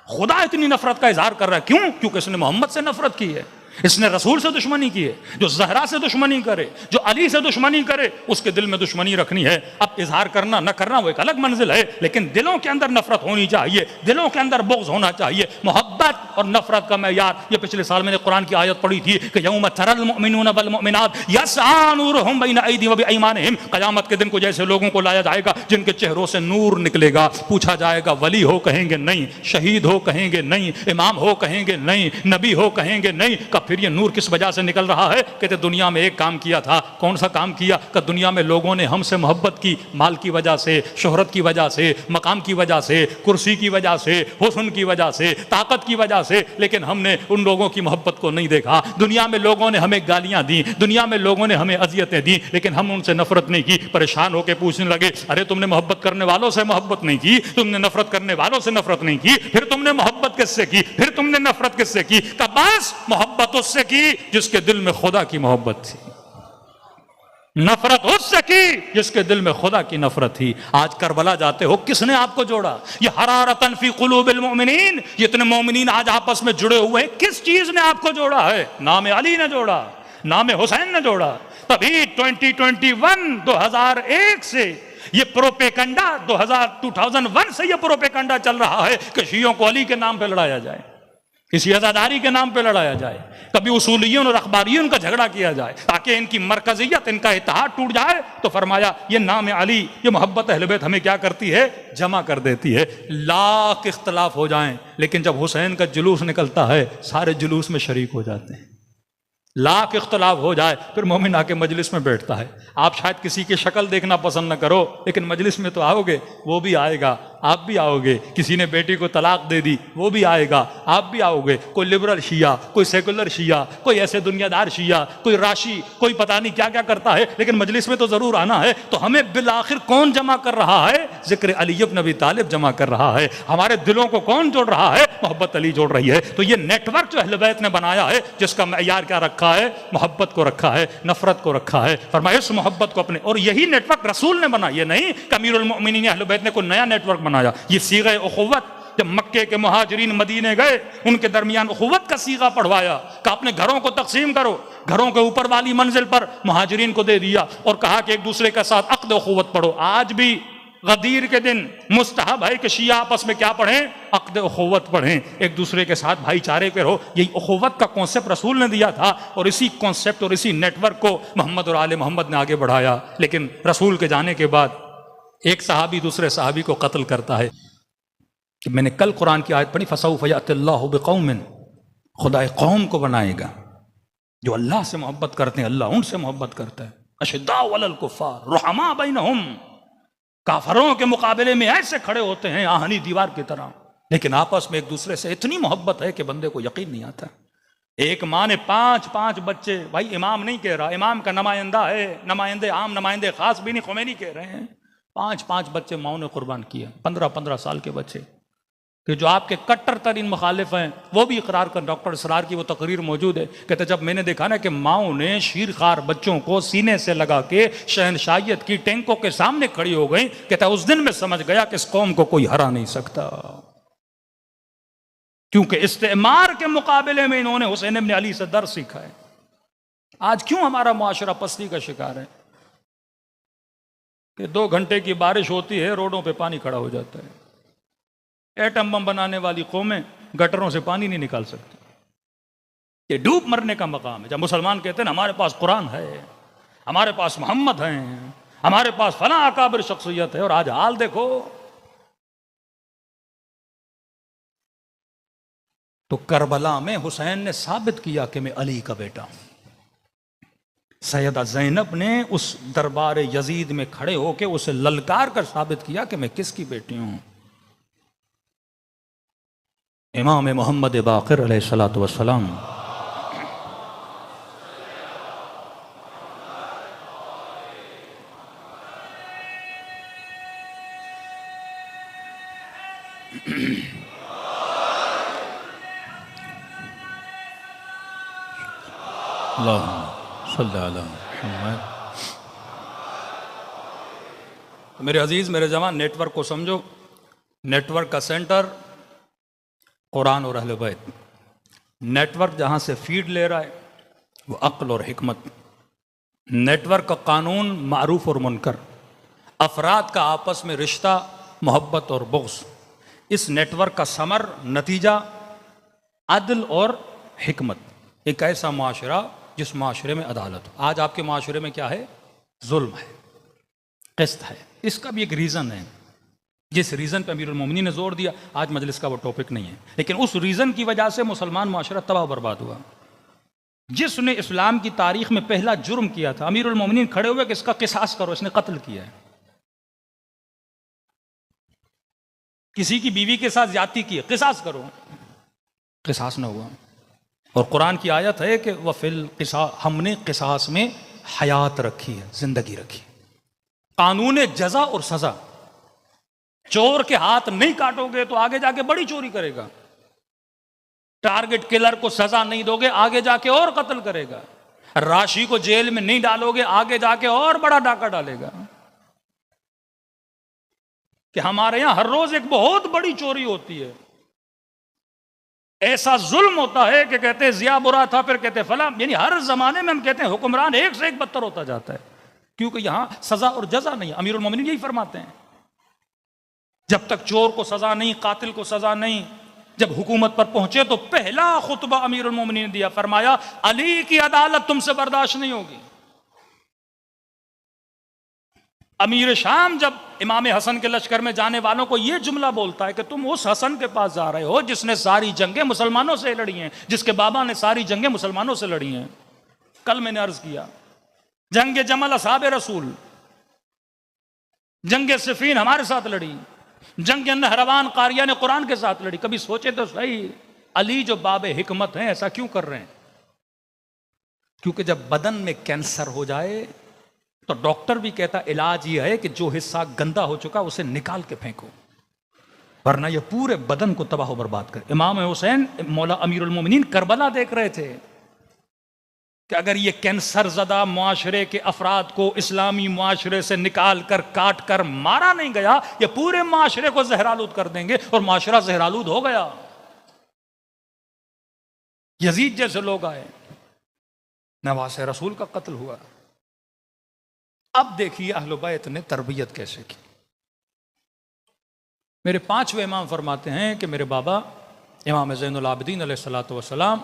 खुदा इतनी नफरत का इजहार कर रहा है, क्यों? क्योंकि इसने मोहम्मद से नफरत की है, इसने रसूल से दुश्मनी की है। जो जहरा से दुश्मनी करे, जो अली से दुश्मनी करे, उसके दिल में दुश्मनी रखनी है। अब इजहार करना न करना वो एक अलग मंजिल है, लेकिन दिलों के अंदर नफरत होनी चाहिए, दिलों के अंदर बुग़्ज़ होना चाहिए। मोहब्बत और नफरत का मेयार, ये पिछले साल मैंने कुरान की आयत पढ़ी थी कि यौम तरल मुमिनून वल मुमिनात यस्आ नूरुहुम बैन अयदीहिम व बिअयमानिहिम। क़यामत के दिन को जैसे लोगों को लाया जाएगा जिनके चेहरों से नूर निकलेगा। पूछा जाएगा वली हो, कहेंगे नहीं। शहीद हो, कहेंगे नहीं। इमाम हो, कहेंगे नहीं। नबी हो, कहेंगे नहीं। फिर ये नूर किस वजह से निकल रहा है? कहते दुनिया में एक काम किया था। कौन सा काम किया? कि दुनिया में लोगों ने हमसे मोहब्बत की, माल की वजह से, शोहरत की वजह से, मकाम की वजह से, कुर्सी की वजह से, हुस्न की वजह से, ताकत की वजह से, लेकिन हमने उन लोगों की मोहब्बत को नहीं देखा। दुनिया में लोगों ने हमें गालियां दी, दुनिया में लोगों ने हमें अजियतें दी, लेकिन हम उनसे नफरत नहीं की। परेशान होकर पूछने लगे, अरे तुमने मोहब्बत करने वालों से मोहब्बत नहीं की, तुमने नफरत करने वालों से नफरत नहीं की, फिर तुमने मोहब्बत किससे की? फिर तुमने नफरत किससे की? का बस मोहब्बत उससे की जिसके दिल में खुदा की मोहब्बत थी, नफरत उससे की जिसके दिल में खुदा की नफरत थी। आज करबला जाते हो, किसने आपको जोड़ा? ये हरारतन फी कुलूबिल मुमिनीन, इतने मोमिनीन आज आपस में जुड़े हुए हैं, किस चीज ने आपको जोड़ा है? नाम अली ने जोड़ा, नाम हुसैन ने जोड़ा। तभी 2001 से ये प्रोपेगंडा, 2001 से ये प्रोपेगंडा चल रहा है कि शियों को अली के नाम पे लड़ाया जाए, किसी अज़ादारी के नाम पे लड़ाया जाए, कभी उसूलियों और अखबारियों का झगड़ा किया जाए, ताकि इनकी मरकजियत, इनका इत्तेहाद टूट जाए। तो फरमाया ये नाम अली, ये मोहब्बत अहले बैत हमें क्या करती है? जमा कर देती है। लाख इख्तलाफ हो जाएं, लेकिन जब हुसैन का जुलूस निकलता है सारे जुलूस में शरीक हो जाते हैं। लाख इख्तलाफ हो जाए फिर मोमिन आके मजलिस में बैठता है। आप शायद किसी की शक्ल देखना पसंद न करो, लेकिन मजलिस में तो आओगे, वो भी आएगा, आप भी आओगे। किसी ने बेटी को तलाक दे दी, वो भी आएगा, आप भी आओगे। कोई लिबरल शिया, कोई सेकुलर शिया, कोई ऐसे दुनियादार शिया, कोई राशि, कोई पता नहीं क्या क्या करता है, लेकिन मजलिस में तो जरूर आना है। तो हमें बिल आखिर कौन जमा कर रहा है? जिक्र अली इब्न अबी तालिब जमा कर रहा है। हमारे दिलों को कौन जोड़ रहा है? मोहब्बत अली जोड़ रही है। तो ये नेटवर्क जो अहले बैत ने बनाया है, जिसका मेयार क्या रखा है? मोहब्बत को रखा है, नफरत को रखा है। फरमाया इस मोहब्बत को अपने, और यही नेटवर्क रसूल ने बनाया, ये नहीं कि अमीरुल मोमिनीन अहले बैत ने कोई नया नेटवर्क बनाया। ये सीगे उखुव्वत, जब मक्के के मुहाजिरीन मदीने गए, उनके दरमियान उखुव्वत का सीगा पढ़वाया कि अपने घरों को तकसीम करो। घरों के ऊपर वाली मंजिल पर मुहाजिरीन को दे दिया और कहा कि एक दूसरे के साथ अक़्द उखुव्वत पढ़ो। आज भी गदीर के दिन मुस्तहब है कि शिया आपस में क्या पढ़ें? अक़्द उखुव्वत पढ़ें, एक दूसरे के साथ भाईचारे पे रहो। यही उखुव्वत का कॉन्सेप्ट रसूल ने दिया था, और इसी कॉन्सेप्ट और इसी नेटवर्क को मोहम्मद और आले मोहम्मद ने आगे बढ़ाया। लेकिन रसूल के जाने के बाद एक सहाबी दूसरे सहाबी को कत्ल करता है। कि मैंने कल कुरान की आयत पढ़ी, फसौफ यअतिल्लाहु बिक़ौमिन, खुदा एक कौम को बनाएगा जो अल्लाह से मोहब्बत करते हैं, अल्लाह उनसे मोहब्बत करता है। अशिद्दाउ अलल कुफ़ार रुहमा बैनहुम, काफरों के मुकाबले में ऐसे खड़े होते हैं आहनी दीवार की तरह, लेकिन आपस में एक दूसरे से इतनी मोहब्बत है कि बंदे को यकीन नहीं आता। एक माँ ने 5-5 बच्चे, भाई इमाम नहीं कह रहा, इमाम का नुमाइंदा है, नुमाइंदे आम नुमाइंदे खास भी नहीं, खुमैनी कह रहे हैं। 5-5 बच्चे माओ ने कुर्बान किया, 15-15 साल के बच्चे, कि जो आपके कट्टर तरीन मुखालिफ हैं वो भी इकरार कर, डॉक्टर इसरार की वो तकरीर मौजूद है, कहते जब मैंने देखा ना कि माओ ने शीरखार बच्चों को सीने से लगा के शहनशाहियत की टैंकों के सामने खड़ी हो गई, कहता उस दिन मैं समझ गया कि इस कौम को कोई हरा नहीं सकता, क्योंकि इस्तेमार के मुकाबले में इन्होंने हुसैन इब्न अली से दर्द सीखा है। आज क्यों हमारा मुआशरा पस्ती का शिकार है कि 2 घंटे की बारिश होती है, रोडों पे पानी खड़ा हो जाता है। एटम बम बनाने वाली कौमें गटरों से पानी नहीं निकाल सकती, ये डूब मरने का मकाम है। जब मुसलमान कहते हैं ना हमारे पास कुरान है, हमारे पास मोहम्मद हैं, हमारे पास फला अकाबिर शख्सियत है, और आज हाल देखो। तो करबला में हुसैन ने साबित किया कि मैं अली का बेटा हूं। सैयदा ज़ैनब ने उस दरबार यजीद में खड़े होकर उसे ललकार कर साबित किया कि मैं किसकी बेटी हूं। इमाम मोहम्मद बाक़िर अलैहिस्सलातु वस्सलाम तो मेरे अजीज, मेरे जवान, नेटवर्क को समझो। नेटवर्क का सेंटर कुरान और अहले बैत। नेटवर्क जहां से फीड ले रहा है वो अक्ल और हिकमत। नेटवर्क का कानून मारूफ और मुनकर। अफराद का आपस में रिश्ता मोहब्बत और बुग़्ज़। इस नेटवर्क का समर नतीजा अदल और हिकमत। एक ऐसा माशरा जिस माशरे में अदालत हो। आज आपके माशरे में क्या है? जुल्म है, क़िस्त है। इसका भी एक रीज़न है, जिस रीज़न पर अमीरुल मोमिनीन ने जोर दिया। आज मजलिस का वो टॉपिक नहीं है, लेकिन उस रीज़न की वजह से मुसलमान माशरा तबाह बर्बाद हुआ। जिसने इस्लाम की तारीख में पहला जुर्म किया था, अमीरुल मोमिनीन खड़े हुए कि इसका किसास करो, इसने कत्ल किया है, किसी की बीवी के साथ ज्यादती की है, किसास करो। किसास न हुआ। और कुरान की आयत है कि वफ़िल किसास, हमने किसास में हयात रखी है, जिंदगी रखी। कानून जजा और सजा। चोर के हाथ नहीं काटोगे तो आगे जाके बड़ी चोरी करेगा। टारगेट किलर को सजा नहीं दोगे, आगे जाके और कत्ल करेगा। राशि को जेल में नहीं डालोगे, आगे जाके और बड़ा डाका डालेगा। कि हमारे यहां हर रोज एक बहुत बड़ी चोरी होती है। ऐसा जुल्म होता है कि कहते हैं जिया बुरा था, फिर कहते फला। यानी हर जमाने में हम कहते हैं हुक्मरान एक से एक बदतर होता जाता है, क्योंकि यहां सजा और जजा नहीं। अमीरुल मोमिनीन यही फरमाते हैं, जब तक चोर को सजा नहीं, कातिल को सजा नहीं। जब हुकूमत पर पहुंचे तो पहला खुतबा अमीरुल मोमिनीन ने दिया, फरमाया अली की अदालत तुमसे बर्दाश्त नहीं होगी। अमीर शाम जब इमाम हसन के लश्कर में जाने वालों को यह जुमला बोलता है कि तुम उस हसन के पास जा रहे हो जिसने सारी जंगें मुसलमानों से लड़ी हैं, जिसके बाबा ने सारी जंगें मुसलमानों से लड़ी हैं। कल मैंने अर्ज किया, जंग जमल असहाब रसूल, जंग सिफीन हमारे साथ लड़ी, जंग नहरवान कारिया ने कुरान के साथ लड़ी। कभी सोचे तो सही, अली जो बाबे हिकमत हैं ऐसा क्यों कर रहे हैं? क्योंकि जब बदन में कैंसर हो जाए तो डॉक्टर भी कहता इलाज ये है कि जो हिस्सा गंदा हो चुका उसे निकाल के फेंको, वरना ये पूरे बदन को तबाह और बर्बाद करे। इमाम हुसैन मौला अमीरुल मोमिनीन करबला देख रहे थे कि अगर ये कैंसर ज़दा मुआशरे के अफराद को इस्लामी मुआशरे से निकाल कर काट कर मारा नहीं गया, ये पूरे मुआशरे को जहरालूद कर देंगे। और मुआशरा जहरालूद हो गया। यजीद जैसे लोग आए, नवासे रसूल का कत्ल हुआ। अब देखिए अहले बैत ने तरबियत कैसे की। मेरे 5वें इमाम फरमाते हैं कि मेरे बाबा इमाम ज़ैनुल आबिदीन अलैहिस्सलातु वस्सलाम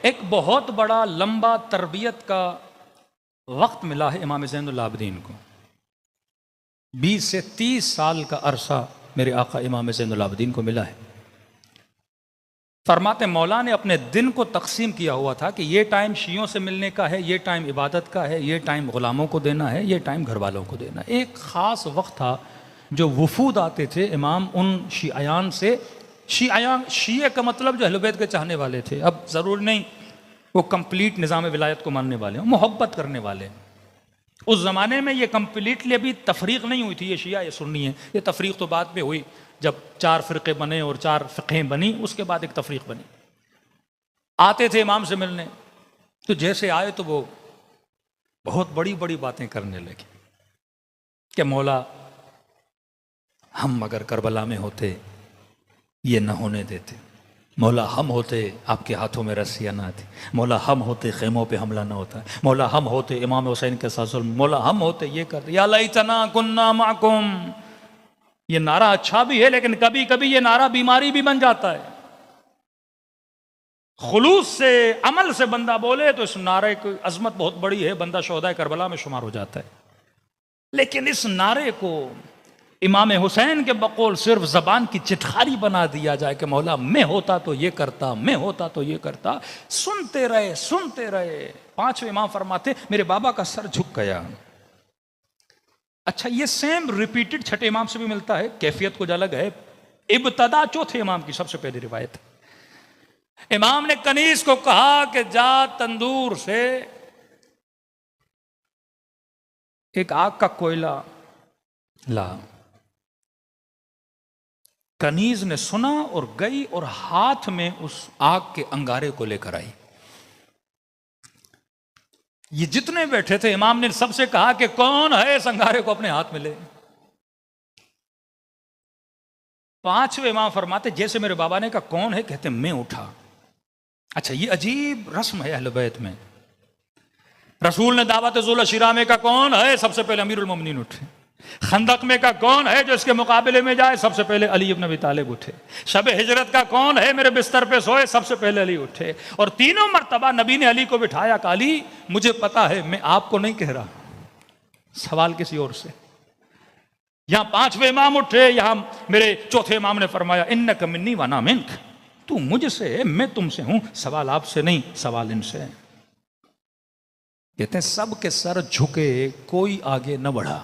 एक बहुत बड़ा लंबा तरबियत का वक्त मिला है इमाम ज़ैनुल आबिदीन को। 20 से 30 साल का अरसा मेरे आका इमाम ज़ैनुल आबिदीन को मिला है। फरमाते मौला ने अपने दिन को तकसीम किया हुआ था कि ये टाइम शियों से मिलने का है, ये टाइम इबादत का है, ये टाइम गुलामों को देना है, ये टाइम घर वालों को देना है। एक ख़ास वक्त था जो वफूद आते थे इमाम उन शियायान से, शियायान शिये का मतलब जो अहले बैत के चाहने वाले थे, अब ज़रूर नहीं वो कंप्लीट निज़ाम विलायत को मानने वाले हैं, मोहब्बत करने वाले हैं। उस ज़माने में ये कंप्लीटली अभी तफरीक नहीं हुई थी, ये शिया ये सुन्नी है, ये तफरीक तो बाद में हुई जब 4 फ़िरक़े बने और 4 फ़िक़हें बनी, उसके बाद एक तफरीक बनी। आते थे इमाम से मिलने, तो जैसे आए तो वो बहुत बड़ी बड़ी बातें करने लगे कि मौला हम अगर करबला में होते ये न होने देते, मौला हम होते आपके हाथों में रस्सियाँ ना आती, मौला हम होते खेमों पे हमला ना होता, मौला हम होते इमाम हुसैन के साथ जुल्म, मौला हम होते ये करते, या लैतना कुन्ना माकुम। ये नारा अच्छा भी है लेकिन कभी कभी ये नारा बीमारी भी बन जाता है। खुलूस से अमल से बंदा बोले तो इस नारे की अजमत बहुत बड़ी है, बंदा शोहदा करबला में शुमार हो जाता है। लेकिन इस नारे को इमाम हुसैन के बकौल सिर्फ जबान की चिटखारी बना दिया जाए कि मौला मैं होता तो ये करता, मैं होता तो ये करता, सुनते रहे सुनते रहे। 5वें इमाम फरमाते मेरे बाबा का सर झुक गया। अच्छा, ये सेम रिपीटेड 6ठे इमाम से भी मिलता है, कैफियत कुछ अलग है। इब्तदा 4थे इमाम की सबसे पहली रिवायत, इमाम ने कनीज को कहा कि जा तंदूर से एक आग का कोयला ला। कनीज ने सुना और गई और हाथ में उस आग के अंगारे को लेकर आई। ये जितने बैठे थे इमाम ने सबसे कहा कि कौन है इस अंगारे को अपने हाथ में ले। 5वें इमाम फरमाते जैसे मेरे बाबा ने कहा कौन है, कहते मैं उठा। अच्छा, ये अजीब रस्म है अहले बैत में। रसूल ने दावत ज़ुल शिरा में का कौन है, सबसे पहले अमीरुल मोमिनीन उठे। खंदक में का कौन है जो इसके मुकाबले में जाए, सबसे पहले अली इब्न अबी तालिब उठे। शब हिजरत का कौन है मेरे बिस्तर पे सोए, सबसे पहले अली उठे। और तीनों मर्तबा नबी ने अली को बिठाया, अली मुझे पता है मैं आपको नहीं कह रहा, सवाल किसी और से। यहां 5वें इमाम उठे, यहां मेरे 4थे इमाम ने फरमाया इन्नक मिन्नी व अना मिन्क, तू मुझसे है मैं तुमसे हूं, सवाल आपसे नहीं सवाल इनसे। कहते हैं सबके सर झुके, कोई आगे न बढ़ा।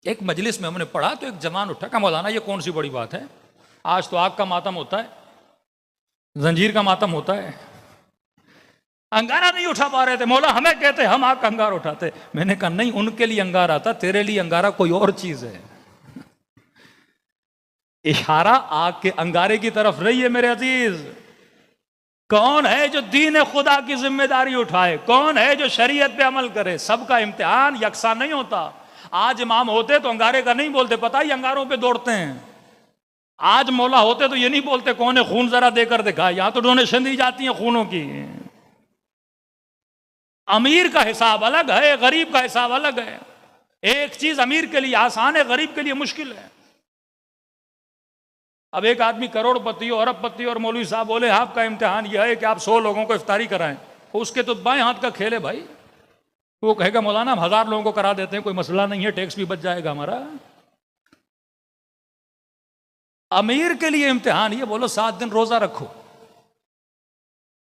एक मजलिस में हमने पढ़ा तो एक जवान उठा, कहा मौलाना ये कौन सी बड़ी बात है, आज तो आग का मातम होता है, जंजीर का मातम होता है, अंगारा नहीं उठा पा रहे थे, मौला हमें कहते हम आग का अंगारा उठाते। मैंने कहा नहीं, उनके लिए अंगारा था, तेरे लिए अंगारा कोई और चीज है। इशारा आग के अंगारे की तरफ रही है मेरे अजीज। कौन है जो दीन खुदा की जिम्मेदारी उठाए, कौन है जो शरीयत पे अमल करे। सबका इम्तिहान यकसा नहीं होता। आज इमाम होते तो अंगारे का नहीं बोलते, पता ही अंगारों पे दौड़ते हैं। आज मौला होते तो ये नहीं बोलते कौन है खून जरा देकर दिखा, यहां तो डोनेशन दी जाती है खूनों की। अमीर का हिसाब अलग है, गरीब का हिसाब अलग है। एक चीज अमीर के लिए आसान है, गरीब के लिए मुश्किल है। अब एक आदमी करोड़पति हो, अरबपति और मौलवी साहब बोले आपका इम्तिहान यह है कि आप 100 लोगों को इफ्तारी कराएं, उसके तो बाएं हाथ का खेल है भाई। वो कहेगा मौलाना हम 1000 लोगों को करा देते हैं, कोई मसला नहीं है, टैक्स भी बच जाएगा हमारा। अमीर के लिए इम्तिहान ये बोलो 7 दिन रोजा रखो,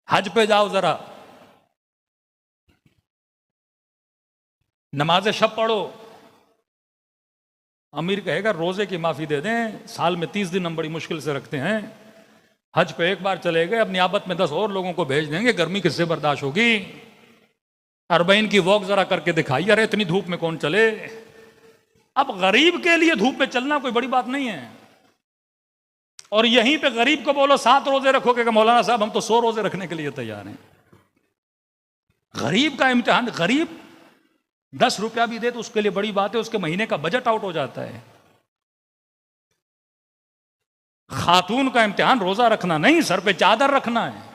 हज पे जाओ, जरा नमाज शब पढ़ो। अमीर कहेगा रोजे की माफी दे दें, साल में 30 दिन हम बड़ी मुश्किल से रखते हैं, हज पे एक बार चले गए, अपनी आबत में 10 और लोगों को भेज देंगे, गर्मी किससे बर्दाश्त होगी। 40 की वॉक जरा करके दिखाइए, अरे इतनी धूप में कौन चले। अब गरीब के लिए धूप में चलना कोई बड़ी बात नहीं है। और यहीं पे गरीब को बोलो 7 रोजे रखोगे, मौलाना साहब हम तो 100 रोजे रखने के लिए तैयार हैं। गरीब का इम्तिहान, गरीब 10 रुपया भी दे तो उसके लिए बड़ी बात है, उसके महीने का बजट आउट हो जाता है। खातून का इम्तिहान रोजा रखना नहीं, सर पे चादर रखना है।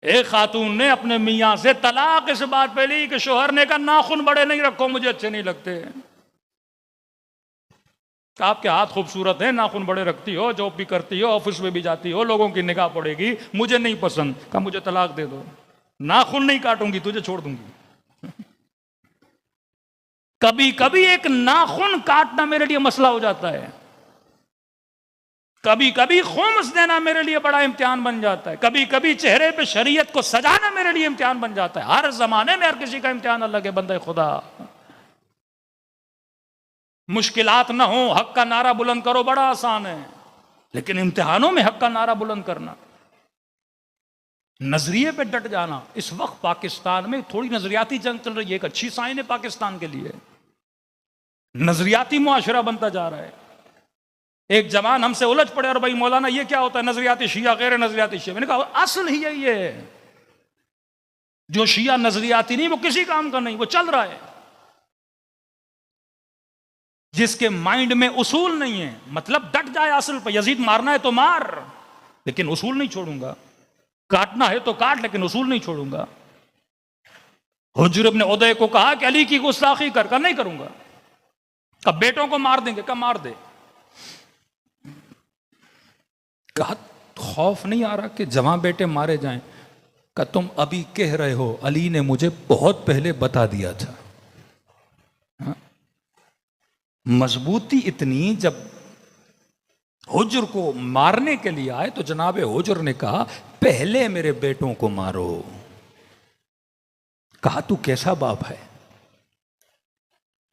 एक खातून ने अपने मियां से तलाक इस बात पे ली कि शोहर ने कहा नाखून बड़े नहीं रखो, मुझे अच्छे नहीं लगते। आपके हाथ खूबसूरत हैं, नाखून बड़े रखती हो, जॉब भी करती हो, ऑफिस में भी जाती हो, लोगों की निगाह पड़ेगी, मुझे नहीं पसंद। कहा मुझे तलाक दे दो, नाखून नहीं काटूंगी, तुझे छोड़ दूंगी। कभी कभी एक नाखून काटना मेरे लिए मसला हो जाता है, कभी कभी खुम्स देना मेरे लिए बड़ा इम्तिहान बन जाता है, कभी कभी चेहरे पे शरीयत को सजाना मेरे लिए इम्तिहान बन जाता है। हर जमाने में हर किसी का इम्तिहान अलग है बंदे खुदा। मुश्किलात ना हो, हक का नारा बुलंद करो, बड़ा आसान है, लेकिन इम्तिहानों में हक का नारा बुलंद करना, नजरिए पे डट जाना। इस वक्त पाकिस्तान में थोड़ी नजरियाती जंग चल रही है, एक अच्छी साइन है पाकिस्तान के लिए, नजरियाती मुआशरा बनता जा रहा है। एक जवान हमसे उलझ पड़े और भाई मौलाना ये क्या होता है नजरियाती शिया गैर नजरियाती शिया। मैंने कहा असल ही यही है, जो शिया नजरियाती नहीं वो किसी काम का नहीं, वो चल रहा है। जिसके माइंड में उसूल नहीं है, मतलब डट जाए असल पर, यजीद मारना है तो मार लेकिन उसूल नहीं छोड़ूंगा, काटना है तो काट लेकिन उसूल नहीं छोड़ूंगा। हुजर इब्न उदय को कहा कि अली की गुस्ताखी कर, नहीं करूंगा। कब बेटों को मार देंगे, कब मार दे। कहा खौफ नहीं आ रहा कि जवां बेटे मारे जाएं। का तुम अभी कह रहे हो, अली ने मुझे बहुत पहले बता दिया था। हाँ? मजबूती इतनी, जब हुजर को मारने के लिए आए तो जनाबे हुजर ने कहा पहले मेरे बेटों को मारो। कहा तू कैसा बाप है,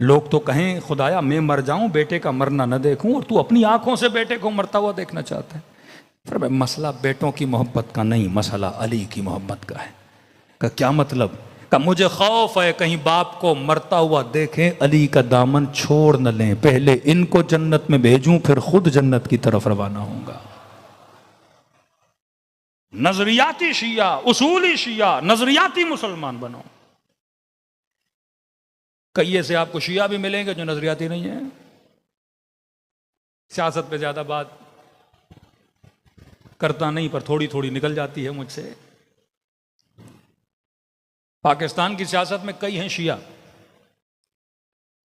लोग तो कहें खुदाया मैं मर जाऊं बेटे का मरना न देखूं, और तू अपनी आंखों से बेटे को मरता हुआ देखना चाहता है। फिर मसला बेटों की मोहब्बत का नहीं, मसला अली की मोहब्बत का है। का क्या मतलब, का मुझे खौफ है कहीं बाप को मरता हुआ देखें, अली का दामन छोड़ न लें, पहले इनको जन्नत में भेजूं फिर खुद जन्नत की तरफ रवाना होऊंगा। नजरियाती शिया, उसूली शिया, नजरियाती मुसलमान बनो। कई ऐसे आपको शिया भी मिलेंगे जो नजरियाती नहीं है। सियासत पे ज्यादा बात करता नहीं, पर थोड़ी थोड़ी निकल जाती है मुझसे। पाकिस्तान की सियासत में कई हैं शिया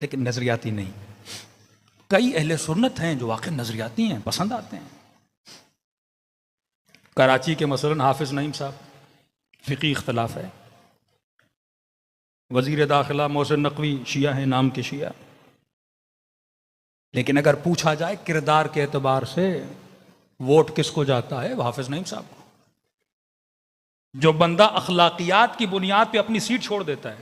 लेकिन नजरियाती नहीं, कई अहले सुन्नत हैं जो वाकई नजरियाती हैं, पसंद आते हैं। कराची के मसलन हाफिज नईम साहब, फिकी इख्तलाफ है। वजीर दाखिला मोहसिन नकवी शिया है, नाम के शिया, लेकिन अगर पूछा जाए किरदार के एतबार से वोट किसको जाता है, हाफिज नईम साहब को। जो बंदा अखलाकियात की बुनियाद पे अपनी सीट छोड़ देता है,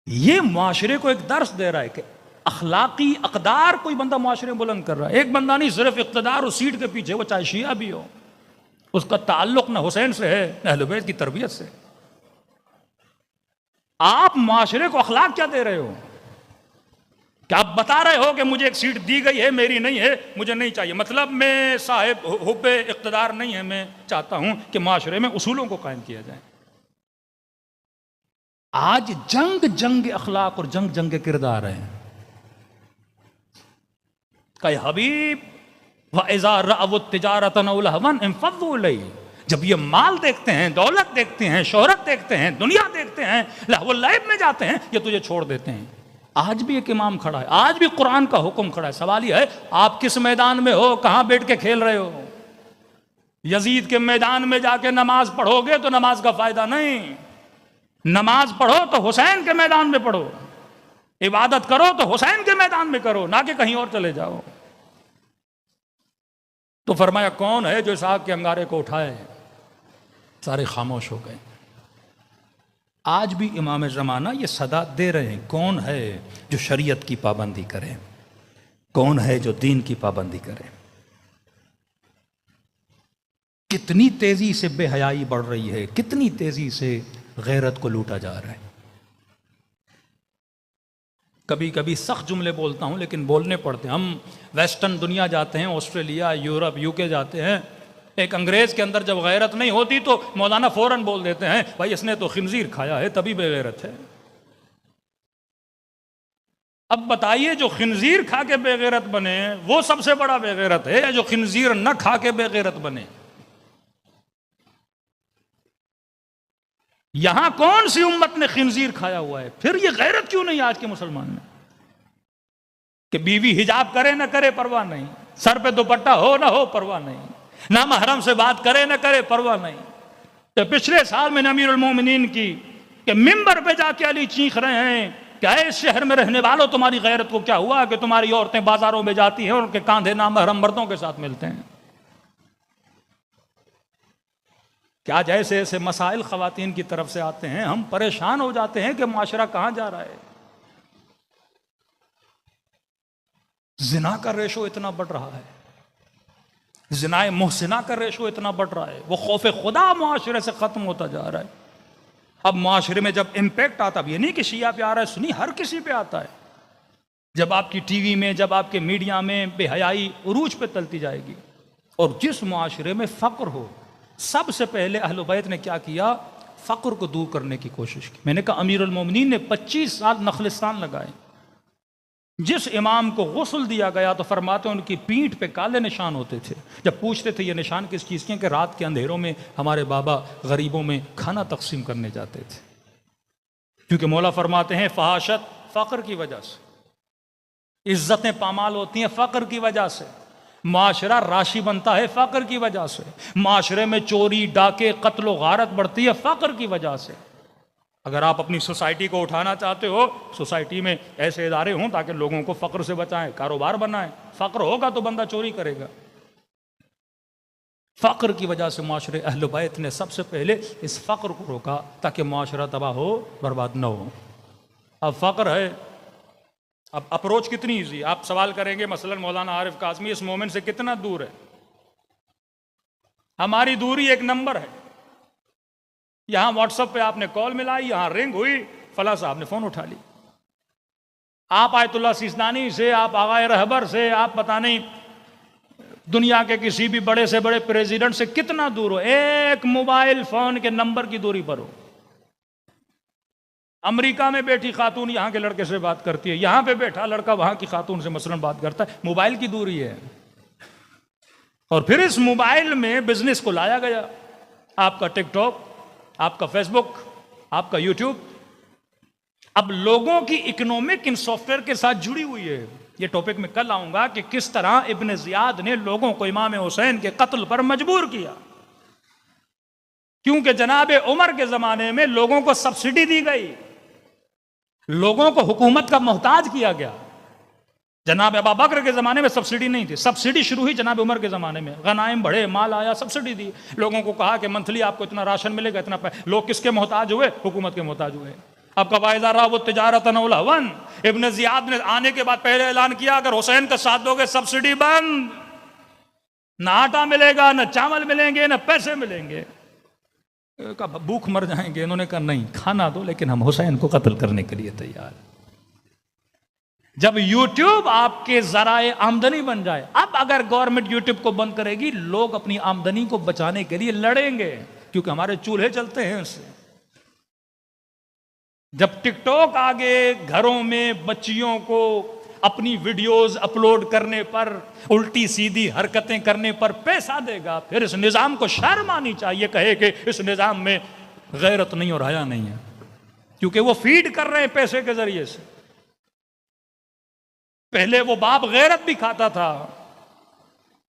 ये मुआशरे को एक दर्स दे रहा है कि अखलाकी अकदार कोई बंदा मुआशरे में बुलंद कर रहा है। एक बंदा नहीं, सिर्फ इक़्तिदार उस सीट के पीछे, वो चाहे शिया भी हो, उसका ताल्लुक न हुसैन से है न अहले बैत की तरबियत से। आप मुआशरे को अखलाक क्या दे रहे हो? क्या आप बता रहे हो कि मुझे एक सीट दी गई है, मेरी नहीं है, मुझे नहीं चाहिए, मतलब मैं साहिब हुब्बे इक़्तिदार नहीं है, मैं चाहता हूं कि माशरे में उसूलों को कायम किया जाए। आज जंग जंग अखलाक और जंग जंग किरदार है। कई हबीब व इज़ा रअव तिजारतन अव लहवन इंफज़ू इलैहि, जब ये माल देखते हैं, दौलत देखते हैं, शोहरत देखते हैं, दुनिया देखते हैं, लहव लैब में जाते हैं, ये तुझे छोड़ देते हैं। आज भी एक इमाम खड़ा है, आज भी कुरान का हुक्म खड़ा है। सवाल यह है आप किस मैदान में हो, कहां बैठ के खेल रहे हो? यजीद के मैदान में जाके नमाज पढ़ोगे तो नमाज का फायदा नहीं। नमाज पढ़ो तो हुसैन के मैदान में पढ़ो, इबादत करो तो हुसैन के मैदान में करो, ना कि कहीं और चले जाओ। तो फरमाया कौन है जो इस आग के अंगारे को उठाए? सारे खामोश हो गए। आज भी इमाम ज़माना ये सदा दे रहे हैं, कौन है जो शरीयत की पाबंदी करे, कौन है जो दीन की पाबंदी करे। कितनी तेजी से बेहयाई बढ़ रही है, कितनी तेजी से गैरत को लूटा जा रहा है। कभी कभी सख्त जुमले बोलता हूं लेकिन बोलने पड़ते हैं। हम वेस्टर्न दुनिया जाते हैं, ऑस्ट्रेलिया, यूरोप, यूके जाते हैं, एक अंग्रेज के अंदर जब गैरत नहीं होती तो मौलाना फौरन बोल देते हैं भाई इसने तो खिंजीर खाया है तभी बेगैरत है। अब बताइए जो खिंजीर खा के बेगैरत बने वो सबसे बड़ा बेगैरत है या जो खिंजीर न खा के बेगैरत बने? यहां कौन सी उम्मत ने खिंजीर खाया हुआ है? फिर ये गैरत क्यों नहीं आज के मुसलमान में कि बीवी हिजाब करे ना करे परवाह नहीं, सर पे दुपट्टा हो ना हो परवाह नहीं, ना महरम से बात करे ना करे परवाह नहीं। तो पिछले साल में अमीरुल मोमिनीन की कि मिंबर पे जाके अली चीख रहे हैं क्या इस शहर में रहने वालों तुम्हारी गैरत को क्या हुआ कि तुम्हारी औरतें बाजारों में जाती हैं और उनके कांधे नामहरम मर्दों के साथ मिलते हैं। क्या जैसे ऐसे मसाइल खवातीन की तरफ से आते हैं हम परेशान हो जाते हैं कि मुआशरा कहां जा रहा है। जिना का रेशो इतना बढ़ रहा है, जिनाए मोहसिना का रेशो इतना बढ़ रहा है, वो खौफ खुदा मुआशरे से खत्म होता जा रहा है। अब मुआशरे में जब इम्पैक्ट आता, अब ये नहीं कि शिया पे आ रहा है, सुनी हर किसी पे आता है। जब आपकी टीवी में, जब आपके मीडिया में बेहयाई उरूज पे तलती जाएगी, और जिस मुआशरे में फ़क्र हो, सबसे पहले अहले बैत ने क्या किया, फ़क्र को दूर करने की कोशिश की। मैंने कहा अमीरुल मोमिनीन ने 25 साल नखलिस्तान लगाए। जिस इमाम को गुस्ल दिया गया तो फरमाते उनकी पीठ पे काले निशान होते थे। जब पूछते थे ये निशान किस चीज़ के, कि रात के अंधेरों में हमारे बाबा गरीबों में खाना तकसीम करने जाते थे। क्योंकि मौला फरमाते हैं फहाशत फ़क्र की वजह से, इज्जतें पामाल होती हैं फ़क्र की वजह से, माशरा राशि बनता है फ़क्र की वजह से, माशरे में चोरी डाके कत्ल गारत बढ़ती है फ़क्र की वजह से। अगर आप अपनी सोसाइटी को उठाना चाहते हो, सोसाइटी में ऐसे इदारे हों ताकि लोगों को फ़क्र से बचाएं, कारोबार बनाएं। फ़क्र होगा तो बंदा चोरी करेगा। फ़क्र की वजह से माशरे अहले बैत ने सबसे पहले इस फ़क्र को रोका ताकि माशरा तबाह हो, बर्बाद न हो। अब फ़क्र है, अब अप्रोच कितनी ईजी। आप सवाल करेंगे मसलन मौलाना आरिफ काज़मी इस मोमेंट से कितना दूर है। हमारी दूरी एक नंबर है। यहां व्हाट्सएप पे आपने कॉल मिलाई, यहां रिंग हुई, फला साहब ने फोन उठा ली। आप आयतुल्लाह सिस्तानी से, आप आगाए रहबर से, आप पता नहीं दुनिया के किसी भी बड़े से बड़े प्रेसिडेंट से कितना दूर हो, एक मोबाइल फोन के नंबर की दूरी पर हो। अमेरिका में बैठी खातून यहां के लड़के से बात करती है, यहां पे बैठा लड़का वहां की खातून से मसलन बात करता है, मोबाइल की दूरी है। और फिर इस मोबाइल में बिजनेस को लाया गया। आपका टिकटॉक, आपका फेसबुक, आपका यूट्यूब। अब लोगों की इकोनॉमिक इन सॉफ्टवेयर के साथ जुड़ी हुई है। ये टॉपिक में कल आऊंगा कि किस तरह इब्न जियाद ने लोगों को इमाम हुसैन के कत्ल पर मजबूर किया, क्योंकि जनाब उमर के जमाने में लोगों को सब्सिडी दी गई, लोगों को हुकूमत का मोहताज किया गया। जनाब अबू बकर के ज़माने में सब्सिडी नहीं थी, सब्सिडी शुरू हुई जनाब उमर के ज़माने में। गनाइम बढ़े, माल आया, सब्सिडी दी। लोगों को कहा कि मंथली आपको इतना राशन मिलेगा, इतना लोग किसके मोहताज हुए? हुकूमत के मोहताज हुए। अब कवायदा रहा वो तिजारतन व लहवन। इब्न जियाद ने आने के बाद पहले ऐलान किया अगर हुसैन का साथ दोगे सब्सिडी बंद, ना आटा मिलेगा, ना चावल मिलेंगे, ना पैसे मिलेंगे। भूख मर जाएंगे। इन्होंने कहा नहीं, खाना दो लेकिन हम हुसैन को कत्ल करने के लिए तैयार। जब यूट्यूब आपके जराए आमदनी बन जाए, अब अगर गवर्नमेंट यूट्यूब को बंद करेगी, लोग अपनी आमदनी को बचाने के लिए लड़ेंगे, क्योंकि हमारे चूल्हे चलते हैं उससे। जब टिकटॉक आ गए, घरों में बच्चियों को अपनी वीडियोस अपलोड करने पर, उल्टी सीधी हरकतें करने पर पैसा देगा, फिर इस निजाम को शर्म आनी चाहिए, कहे कि इस निजाम में गैरत नहीं और हया नहीं है, क्योंकि वो फीड कर रहे हैं पैसे के जरिए से। पहले वो बाप गैरत भी खाता था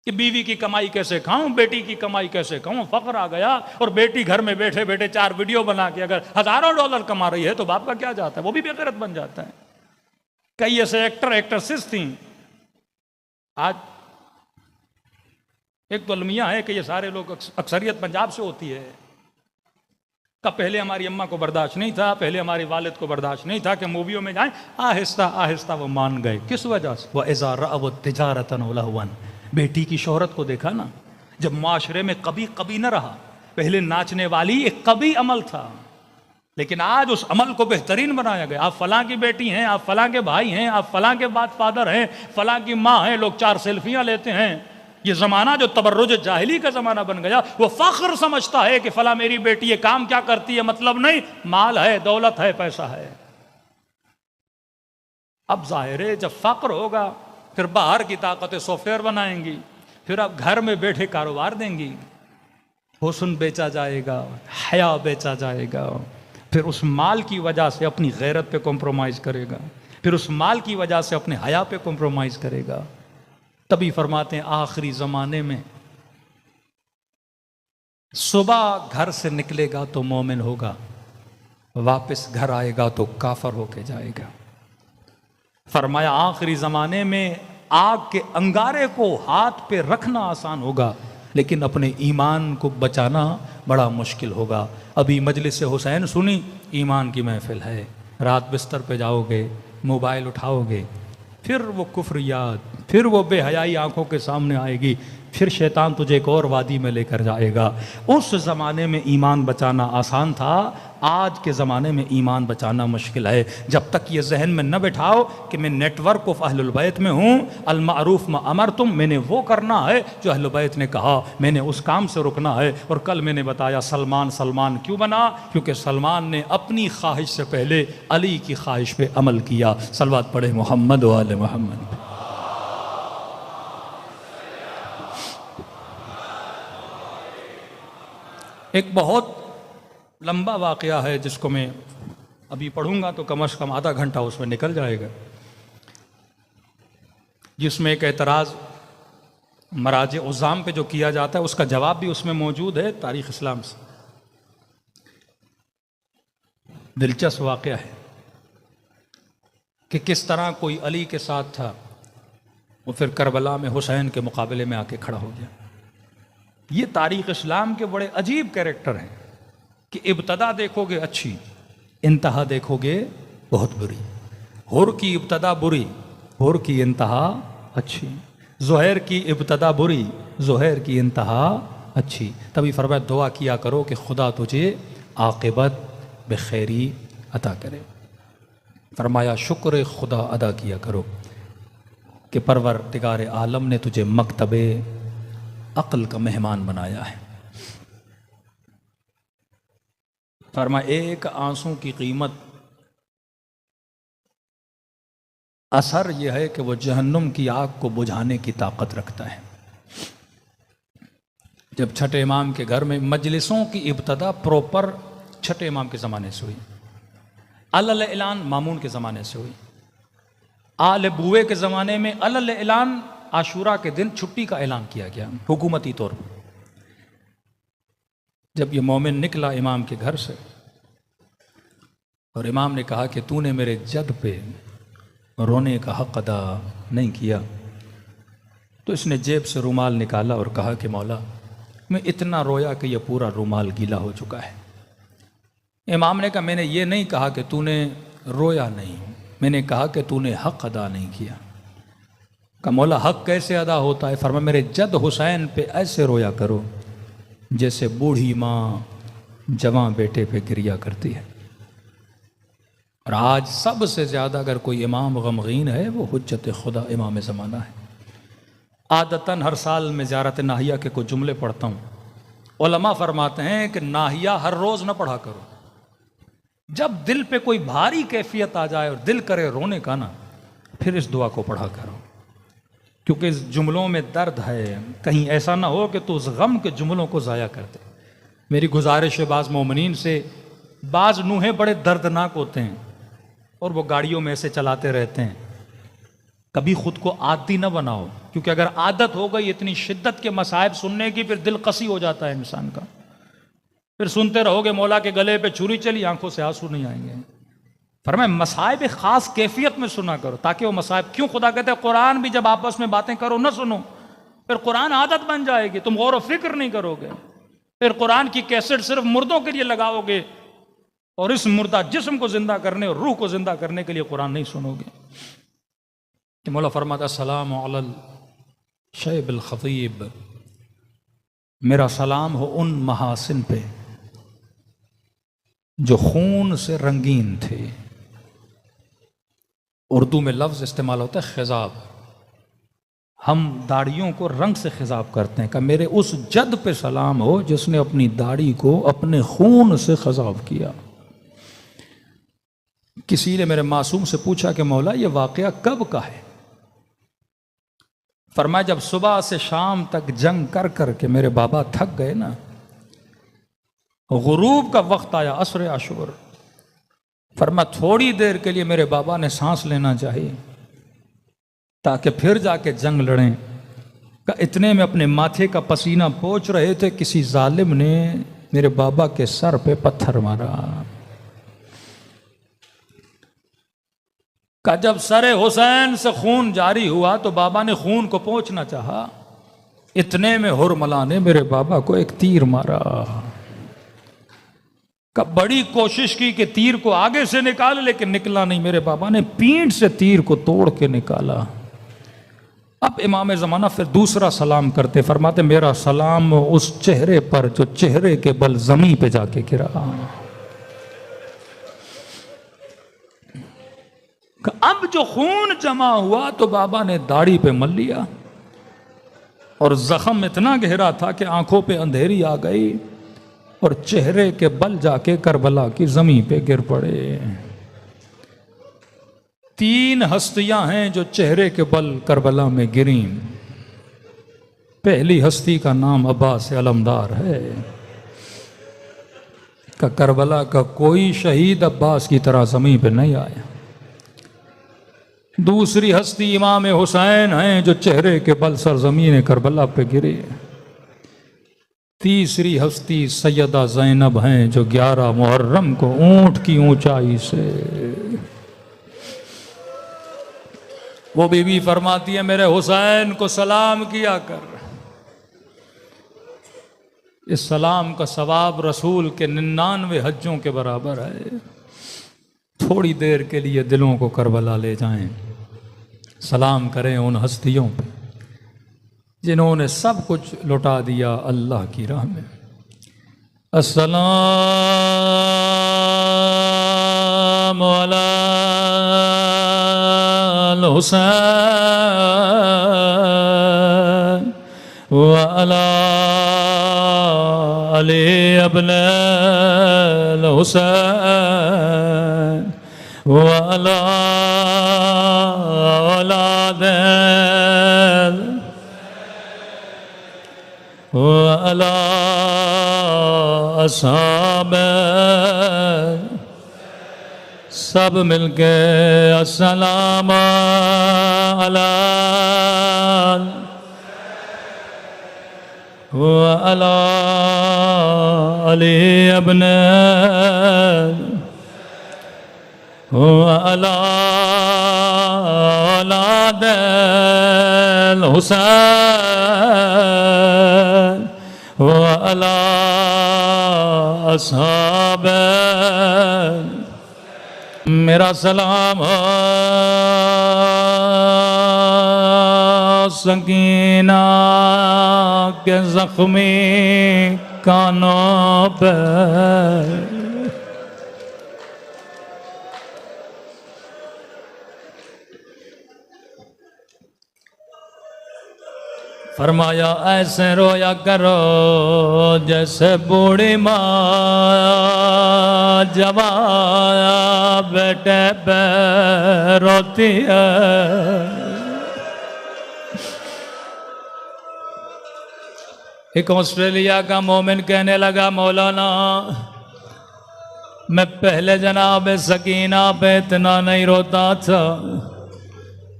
कि बीवी की कमाई कैसे खाऊं, बेटी की कमाई कैसे खाऊं। फक्र आ गया और बेटी घर में बैठे बैठे 4 वीडियो बना के अगर हजारों डॉलर कमा रही है तो बाप का क्या जाता है, वो भी बेगैरत बन जाता है। कई ऐसे एक्टर एक्ट्रेसेस थी। आज एक तो अलमिया है कि ये सारे लोग अक्सरियत पंजाब से होती है। कब पहले हमारी अम्मा को बर्दाश्त नहीं था, पहले हमारे वालिद को बर्दाश्त नहीं था कि मूवियों में जाएं। आहिस्ता आहिस्ता वो मान गए। किस वजह से? वह इज़ा वो तिजारतन व लहवन। बेटी की शोहरत को देखा ना, जब माशरे में कभी कभी न रहा। पहले नाचने वाली एक कभी अमल था, लेकिन आज उस अमल को बेहतरीन बनाया गया। आप फलां की बेटी हैं, आप फलां के भाई हैं, आप फलां के बाद फादर हैं, फलां की माँ हैं, लोग 4 सेल्फियां लेते हैं। ये जमाना जो तबर्रुज जाहिली का जमाना बन गया, वो फख्र समझता है कि फला मेरी बेटी ये काम क्या करती है, मतलब नहीं, माल है, दौलत है, पैसा है। अब जाहिर है जब फख्र होगा फिर बाहर की ताकतें सॉफ्टवेयर बनाएंगी, फिर अब घर में बैठे कारोबार देंगी। हुस्न बेचा जाएगा, हया बेचा जाएगा, फिर उस माल की वजह से अपनी गैरत पे कॉम्प्रोमाइज़ करेगा, फिर उस माल की वजह से अपने हया पे कॉम्प्रोमाइज़ करेगा। तभी फरमाते हैं आखिरी ज़माने में सुबह घर से निकलेगा तो मोमिन होगा, वापस घर आएगा तो काफर होके जाएगा। फरमाया आखिरी ज़माने में आग के अंगारे को हाथ पे रखना आसान होगा, लेकिन अपने ईमान को बचाना बड़ा मुश्किल होगा। अभी मजलिस हुसैन सुनी, ईमान की महफिल है। रात बिस्तर पे जाओगे, मोबाइल उठाओगे, फिर वो कुफ्र याद, फिर वो बेहयाई आंखों के सामने आएगी, फिर शैतान तुझे एक और वादी में लेकर जाएगा। उस ज़माने में ईमान बचाना आसान था, आज के ज़माने में ईमान बचाना मुश्किल है। जब तक ये जहन में न बैठाओ कि मैं नेटवर्क ऑफ अहलुल बैत में हूँ, अल मारूफ मा अमर तुम, मैंने वो करना है जो अहलुल बैत ने कहा, मैंने उस काम से रुकना है। और कल मैंने बताया सलमान सलमान क्यों बना, क्योंकि सलमान ने अपनी ख्वाहिश से पहले अली की ख्वाहिश पे अमल किया। सलवात पढ़े मोहम्मद व आले मोहम्मद। एक बहुत लंबा वाक़या है जिसको मैं अभी पढ़ूंगा तो कम से कम आधा घंटा उसमें निकल जाएगा, जिसमें एक एतराज़ मराज उज़ाम पे जो किया जाता है उसका जवाब भी उसमें मौजूद है तारीख़ इस्लाम से। दिलचस्प वाक़या है कि किस तरह कोई अली के साथ था, वो फिर करबला में हुसैन के मुकाबले में आके खड़ा हो गया। ये तारीख़ इस्लाम के बड़े अजीब कैरेक्टर हैं कि इब्तदा देखोगे अच्छी, इंतहा देखोगे बहुत बुरी। हुर की इब्तदा बुरी, हुर की इंतहा अच्छी। ज़ुहैर की इब्तदा बुरी, ज़ुहैर की इंतहा अच्छी। तभी फरमाया दुआ किया करो कि खुदा तुझे आक़िबत बखैरी अता करे। फरमाया शुक्र खुदा अदा किया करो कि परवरदिगार आलम ने तुझे मकतबे अक्ल का मेहमान बनाया है। फरमा एक आंसू की कीमत असर यह है कि वह जहन्नुम की आग को बुझाने की ताकत रखता है। जब छठे इमाम के घर में मजलिसों की इब्तदा प्रॉपर छठे इमाम के ज़माने से हुई, अल ऐलान मामून के ज़माने से हुई, आल बुए के ज़माने में अल ऐलान आशूरा के दिन छुट्टी का ऐलान किया गया हुकूमती तौर पर। जब ये मोमिन निकला इमाम के घर से और इमाम ने कहा कि तूने मेरे जद पे रोने का हक अदा नहीं किया, तो इसने जेब से रुमाल निकाला और कहा कि मौला मैं इतना रोया कि यह पूरा रुमाल गीला हो चुका है। इमाम ने कहा मैंने ये नहीं कहा कि तूने रोया नहीं, मैंने कहा कि तूने हक अदा नहीं किया। का मौला हक कैसे अदा होता है? फरमा मेरे जद हुसैन पे ऐसे रोया करो जैसे बूढ़ी माँ जवां बेटे पे गिरिया करती है। और आज सबसे ज़्यादा अगर कोई इमाम गमगीन है वो हुज्जत खुदा इमाम ज़माना है। आदतन हर साल में ज़ियारत नाहिया के कुछ जुमले पढ़ता हूँ। उलमा फरमाते हैं कि नाहिया हर रोज़ न पढ़ा करो। जब दिल पे कोई भारी कैफियत आ जाए और दिल करे रोने का ना, फिर इस दुआ को पढ़ा करो, क्योंकि इस जुमलों में दर्द है। कहीं ऐसा ना हो कि तू उस गम के जुमलों को ज़ाया कर दे। मेरी गुजारिश है बाज़ मोमिनीन से, बाज़ नूहें बड़े दर्दनाक होते हैं और वो गाड़ियों में ऐसे चलाते रहते हैं। कभी खुद को आदी न बनाओ, क्योंकि अगर आदत हो गई इतनी शिद्दत के मसाइब सुनने की, फिर दिल कसी हो जाता है इंसान का। फिर सुनते रहोगे मौला के गले पे छुरी चली, आंखों से आंसू नहीं आएंगे। फरमाए मसाइब खास कैफियत में सुना करो, ताकि वो मसाइब, क्यों खुदा कहते हैं कुरान भी जब आपस में बातें करो न सुनो, फिर कुरान आदत बन जाएगी, तुम गौर व फिक्र नहीं करोगे। फिर कुरान की कैसेट सिर्फ मुर्दों के लिए लगाओगे और इस मुर्दा जिस्म को जिंदा करने और रूह को जिंदा करने के लिए कुरान नहीं सुनोगे। कि मौला फरमाता अस्सलाम अलल शैबिल खतीब, मेरा सलाम हो उन महासिन पे जो खून से रंगीन थे। उर्दू में लफ्ज़ इस्तेमाल होता है खिजाब। हम दाढ़ियों को रंग से खिजाब करते हैं। कि मेरे उस जद पे सलाम हो जिसने अपनी दाढ़ी को अपने खून से खिजाब किया। किसी ने मेरे मासूम से पूछा कि मौला ये वाक़या कब का है? फरमाया जब सुबह से शाम तक जंग कर कर के मेरे बाबा थक गए ना, गुरूब का वक्त आया, असर आशूर, फरमा थोड़ी देर के लिए मेरे बाबा ने सांस लेना चाहिए ताकि फिर जाके जंग लड़ें। का इतने में अपने माथे का पसीना पोंछ रहे थे, किसी जालिम ने मेरे बाबा के सर पे पत्थर मारा। का जब सरे हुसैन से खून जारी हुआ तो बाबा ने खून को पोंछना चाहा, इतने में हुरमला ने मेरे बाबा को एक तीर मारा। का बड़ी कोशिश की कि तीर को आगे से निकाले, लेकिन निकला नहीं। मेरे बाबा ने पीठ से तीर को तोड़ के निकाला। अब इमाम ज़माना फिर दूसरा सलाम करते, फरमाते मेरा सलाम उस चेहरे पर जो चेहरे के बल ज़मीन पे जाके गिरा। अब जो खून जमा हुआ तो बाबा ने दाढ़ी पे मल लिया और जख्म इतना गहरा था कि आंखों पे अंधेरी आ गई और चेहरे के बल जाके करबला की जमीन पे गिर पड़े। 3 हस्तियां हैं जो चेहरे के बल करबला में गिरी। पहली हस्ती का नाम अब्बास अलमदार है। का करबला का कोई शहीद अब्बास की तरह जमीन पे नहीं आया। दूसरी हस्ती इमाम हुसैन हैं जो चेहरे के बल सरजमीन करबला पे गिरे। तीसरी हस्ती सैयदा ज़ैनब हैं जो 11 मुहर्रम को ऊंट की ऊंचाई से, वो बीवी फरमाती है मेरे हुसैन को सलाम किया कर। इस सलाम का सवाब रसूल के 99 हज्जों के बराबर है। थोड़ी देर के लिए दिलों को करबला ले जाएं, सलाम करें उन हस्तियों पे जिन्होंने सब कुछ लुटा दिया अल्लाह की राह में। अस्सलाम अला हुसैन व अला अली इब्न हुसैन व अला औलाद व अला असहाब, सब मिलके अस्सलाम अला व अला अली इब्न व अला औलाद हुसैन व अला असहाब। मेरा सलाम सकीना के जख्मी कानों पे, फरमाया ऐसे रोया करो जैसे बूढ़ी माँ जवाया बेटे पे रोती है। एक ऑस्ट्रेलिया का मोमिन कहने लगा मौलाना मैं पहले जनाब सकीना पे इतना नहीं रोता था,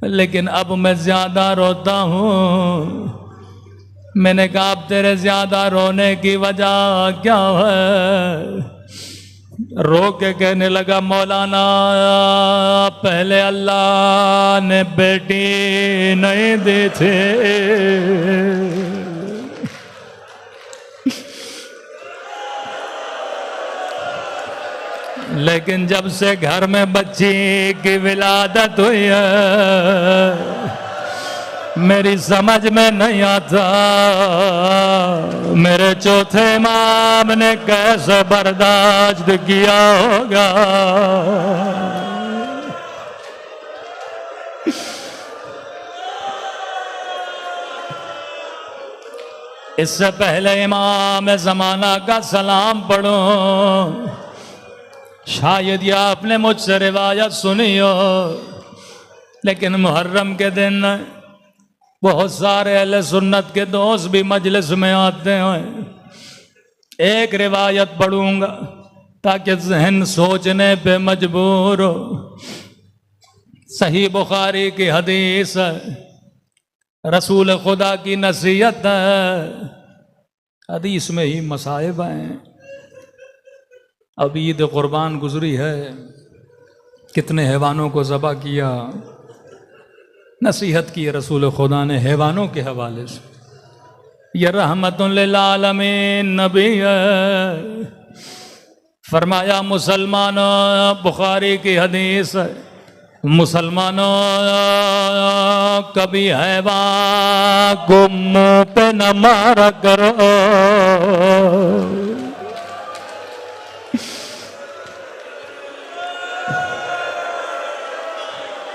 लेकिन अब मैं ज्यादा रोता हूँ। मैंने कहा अब तेरे ज्यादा रोने की वजह क्या है? रो के कहने लगा मौलाना पहले अल्लाह ने बेटी नहीं दी थी, लेकिन जब से घर में बच्ची की विलादत हुई है मेरी समझ में नहीं आता मेरे चौथे इमाम ने कैसे बर्दाश्त किया होगा। इससे पहले इमाम ज़माना का सलाम पढ़ो, शायद ये आपने मुझसे रिवायत सुनी हो, लेकिन मुहर्रम के दिन बहुत सारे अहले सुन्नत के दोस्त भी मजलिस में आते हैं। एक रिवायत पढ़ूंगा ताकि जहन सोचने पे मजबूर हो। सही बुखारी की हदीस है, रसूल खुदा की नसीहत है। हदीस में ही मसाइब हैं। अब ईद कुर्बान गुजरी है, कितने हैवानों को ज़बह किया, नसीहत की रसूल खुदा ने हैवानों के हवाले से। यह रहमतुल लिल आलमीन नबी है। फरमाया मुसलमानों, बुखारी की हदीस है, मुसलमानों, कभी हैवान को मुंह पे न मारा करो।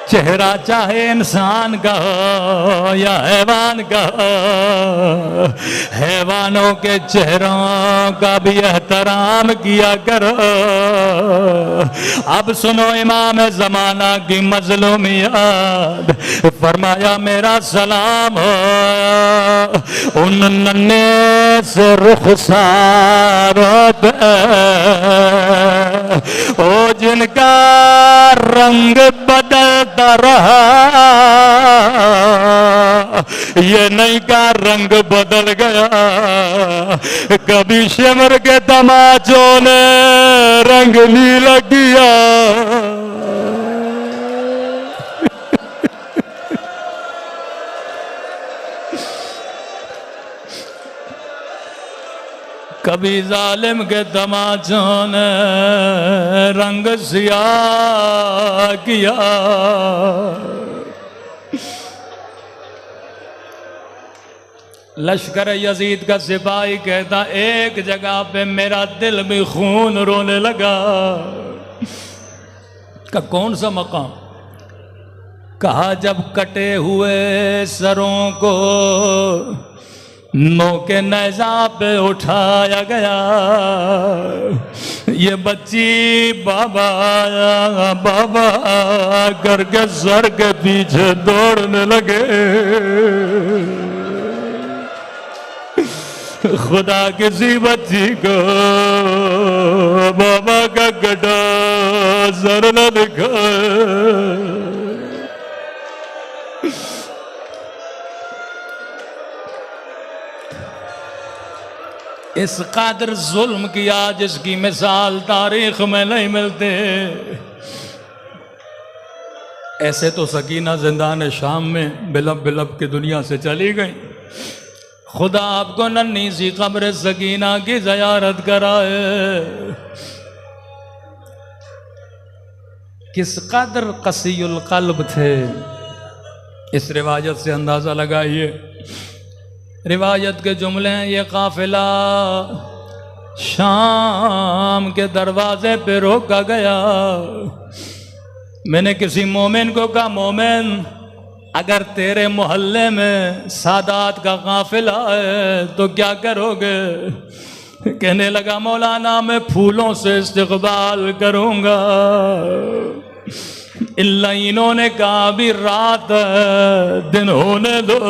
चेहरा चाहे इंसान का हो या हैवान का हो, हैवानों के चेहरों का भी एहतराम किया करो। अब सुनो इमाम ज़माना की मज़लूमियत। फरमाया मेरा सलाम हो उन नन्हे से रुखसारों पे, ओ जिनका रंग बदलता रहा, ये नहीं का रंग बदल गया। कभी शिमर के तमाचों ने रंग नीला किया, कभी जालिम के तमाचों ने रंग सियाह किया। लश्कर यजीद का सिपाही कहता एक जगह पे मेरा दिल भी खून रोने लगा। का कौन सा मकाम? कहा जब कटे हुए सरों को नौके नेज़ा पे उठाया गया, ये बच्ची बाबा बाबा करके सर के पीछे दौड़ने लगे। खुदा किसी बच्ची को बाबा का कटा सर न दिखा। इस कादर जुल्म किया जिसकी मिसाल तारीख में नहीं मिलते। ऐसे तो सकीना जिंदान शाम में बिलब बिलब की दुनिया से चली गई। खुदा आपको नन्ही सी कब्र सकीना की ज़ियारत कराए। किस कदर कसीयुल कल्ब थे, इस रिवायत से अंदाज़ा लगाइए। रिवायत के जुमले हैं, ये काफिला शाम के दरवाजे पे रोका गया। मैंने किसी मोमिन को कहा, मोमिन अगर तेरे मोहल्ले में सादात का काफिला है तो क्या करोगे? कहने लगा मौलाना मैं फूलों से इस्तकबाल करूँगा। इल्ला इन्होंने कहा अभी रात दिन होने दो,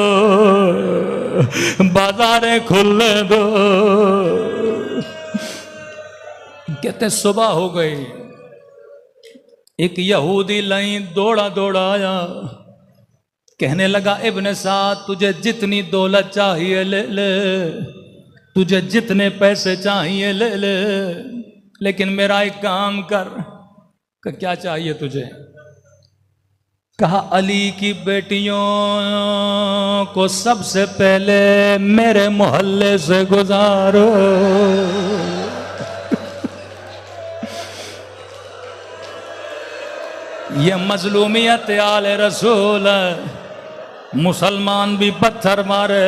बाजारें खुलने दो। कहते सुबह हो गई, एक यहूदी लाइन दौड़ा दौड़ा आया। कहने लगा इब्ने साद तुझे जितनी दौलत चाहिए ले ले, तुझे जितने पैसे चाहिए ले ले, लेकिन मेरा एक काम कर। क्या चाहिए तुझे? कहा अली की बेटियों को सबसे पहले मेरे मोहल्ले से गुजारो। ये मजलूमियत आले रसूल है। मुसलमान भी पत्थर मारे,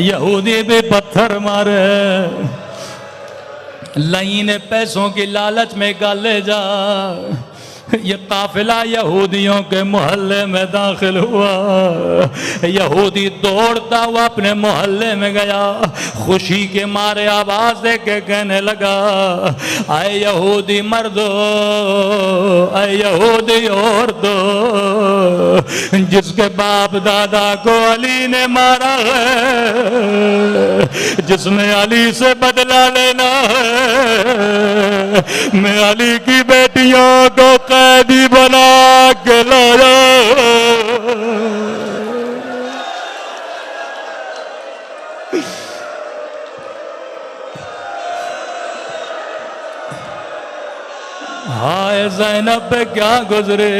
यहूदी भी पत्थर मारे। लाइन पैसों की लालच में गाले जा। ये काफिला यहूदियों के मोहल्ले में दाखिल हुआ। यहूदी दौड़ता हुआ अपने मोहल्ले में गया, खुशी के मारे आवाज दे के कहने लगा आए यहूदी मर्दो, आए यहूदी औरतों, जिसके बाप दादा को अली ने मारा है, जिसने अली से बदला लेना है, मैं अली की बेटियों को कैदी बना के लाया। हाय ज़ैनब पे क्या गुजरे,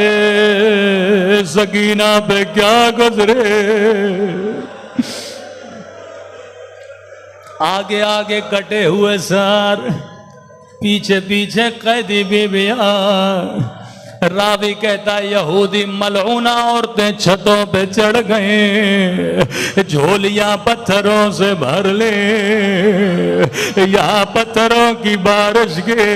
सकीना पे क्या गुजरे। आगे आगे कटे हुए सर, पीछे पीछे कैदी बीबियां। रावी कहता है यहूदी मलऊना औरतें छतों पे चढ़ गए, झोलियां पत्थरों से भर ले, यहाँ पत्थरों की बारिश के,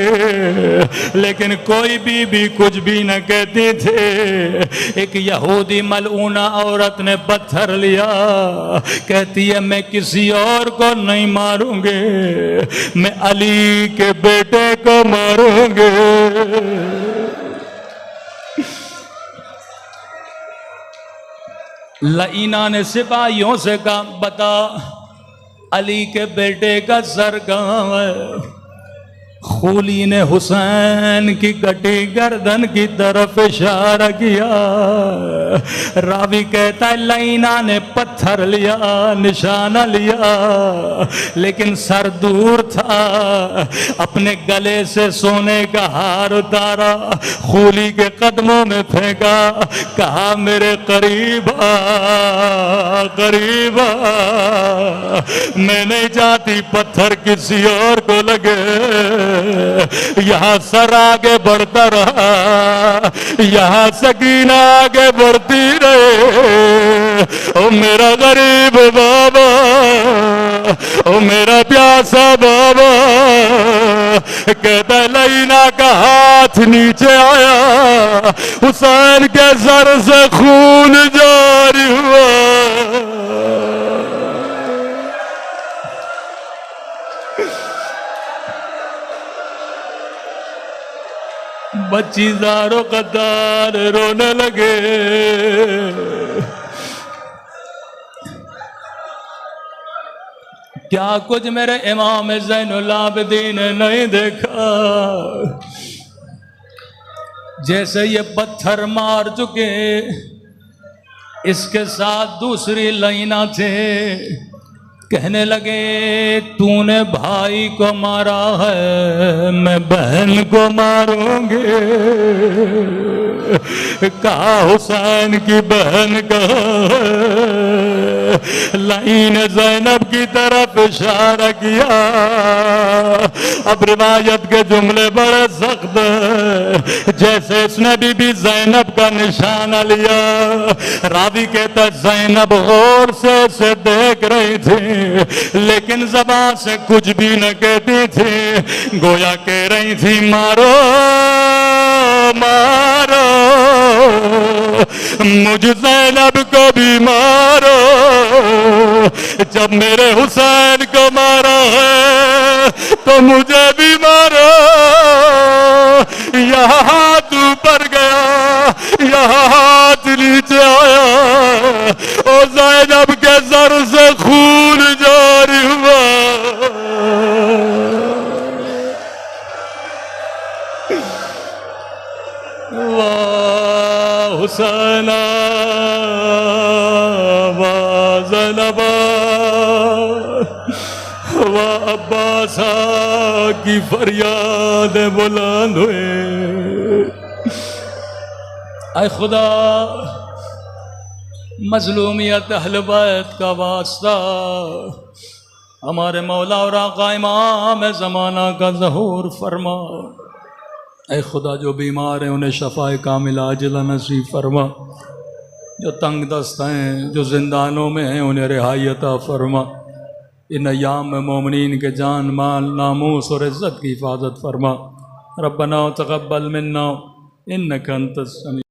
लेकिन कोई भी कुछ भी न कहती थे। एक यहूदी मलऊना औरत ने पत्थर लिया, कहती है मैं किसी और को नहीं मारूंगे, मैं अली के बेटे को मारूंगे। लईना ने सिपाहियों से कहा बता अली के बेटे का सर कहाँ है? खूली ने हुसैन की कटी गर्दन की तरफ इशारा किया। रावी कहता है लईना ने पत्थर लिया, निशाना लिया, लेकिन सर दूर था। अपने गले से सोने का हार उतारा, खूली के कदमों में फेंका, कहा मेरे करीब आ, करीब आ, मैं नहीं चाहती पत्थर किसी और को लगे। यहाँ सर आगे बढ़ता रहा, यहाँ सकीना आगे बढ़ती रहे। ओ मेरा गरीब बाबा, ओ मेरा प्यासा बाबा। कहता लईना का हाथ नीचे आया, हुसैन के सर से खून जारी हुआ। बच्चीदारों कतार रोने लगे। क्या कुछ मेरे इमाम ज़ैनुल आबिदीन ने नहीं देखा? जैसे ये पत्थर मार चुके, इसके साथ दूसरी लईना थे। कहने लगे तूने भाई को मारा है, मैं बहन को मारूंगी। कहा हुसैन की बहन का, लाइन ज़ैनब की तरफ इशारा किया। अब रिवायत के जुमले बड़े सख्त हैं, जैसे इसने बीबी ज़ैनब का निशाना लिया। रावी कहता ज़ैनब गौर से देख रही थी, लेकिन ज़बान से कुछ भी न कहती थी। गोया कह रही थी मारो मारो, मुझ ज़ैनब को भी मारो। जब मेरे हुसैन को मारा है तो मुझे भी मारो। यहाँ हाथ ऊपर गया, यहाँ हाथ नीचे आया, और ज़ैनब के सर से खून जारी हुआ। वाह हुसैना वाह ज़ैनबा वाह अब्बासा की फरियाद बुलंद हुए। ऐ खुदा मज़लूमियत अहल बैत का वास्ता हमारे मौला और आका इमाम ज़माना का ज़हूर फरमा। ऐ खुदा जो बीमार हैं उन्हें शफ़ाए कामिला आजिला नसीब फरमा। जो तंग दस्त हैं, जो जिंदानों में हैं, उन्हें रिहाई अता फरमा। इन अय्याम में मोमिनीन के जान माल नामूस और इज़्ज़त की हिफाजत फरमा। रब्बना तक़ब्बल मिन्ना इन्नका अंतस समी।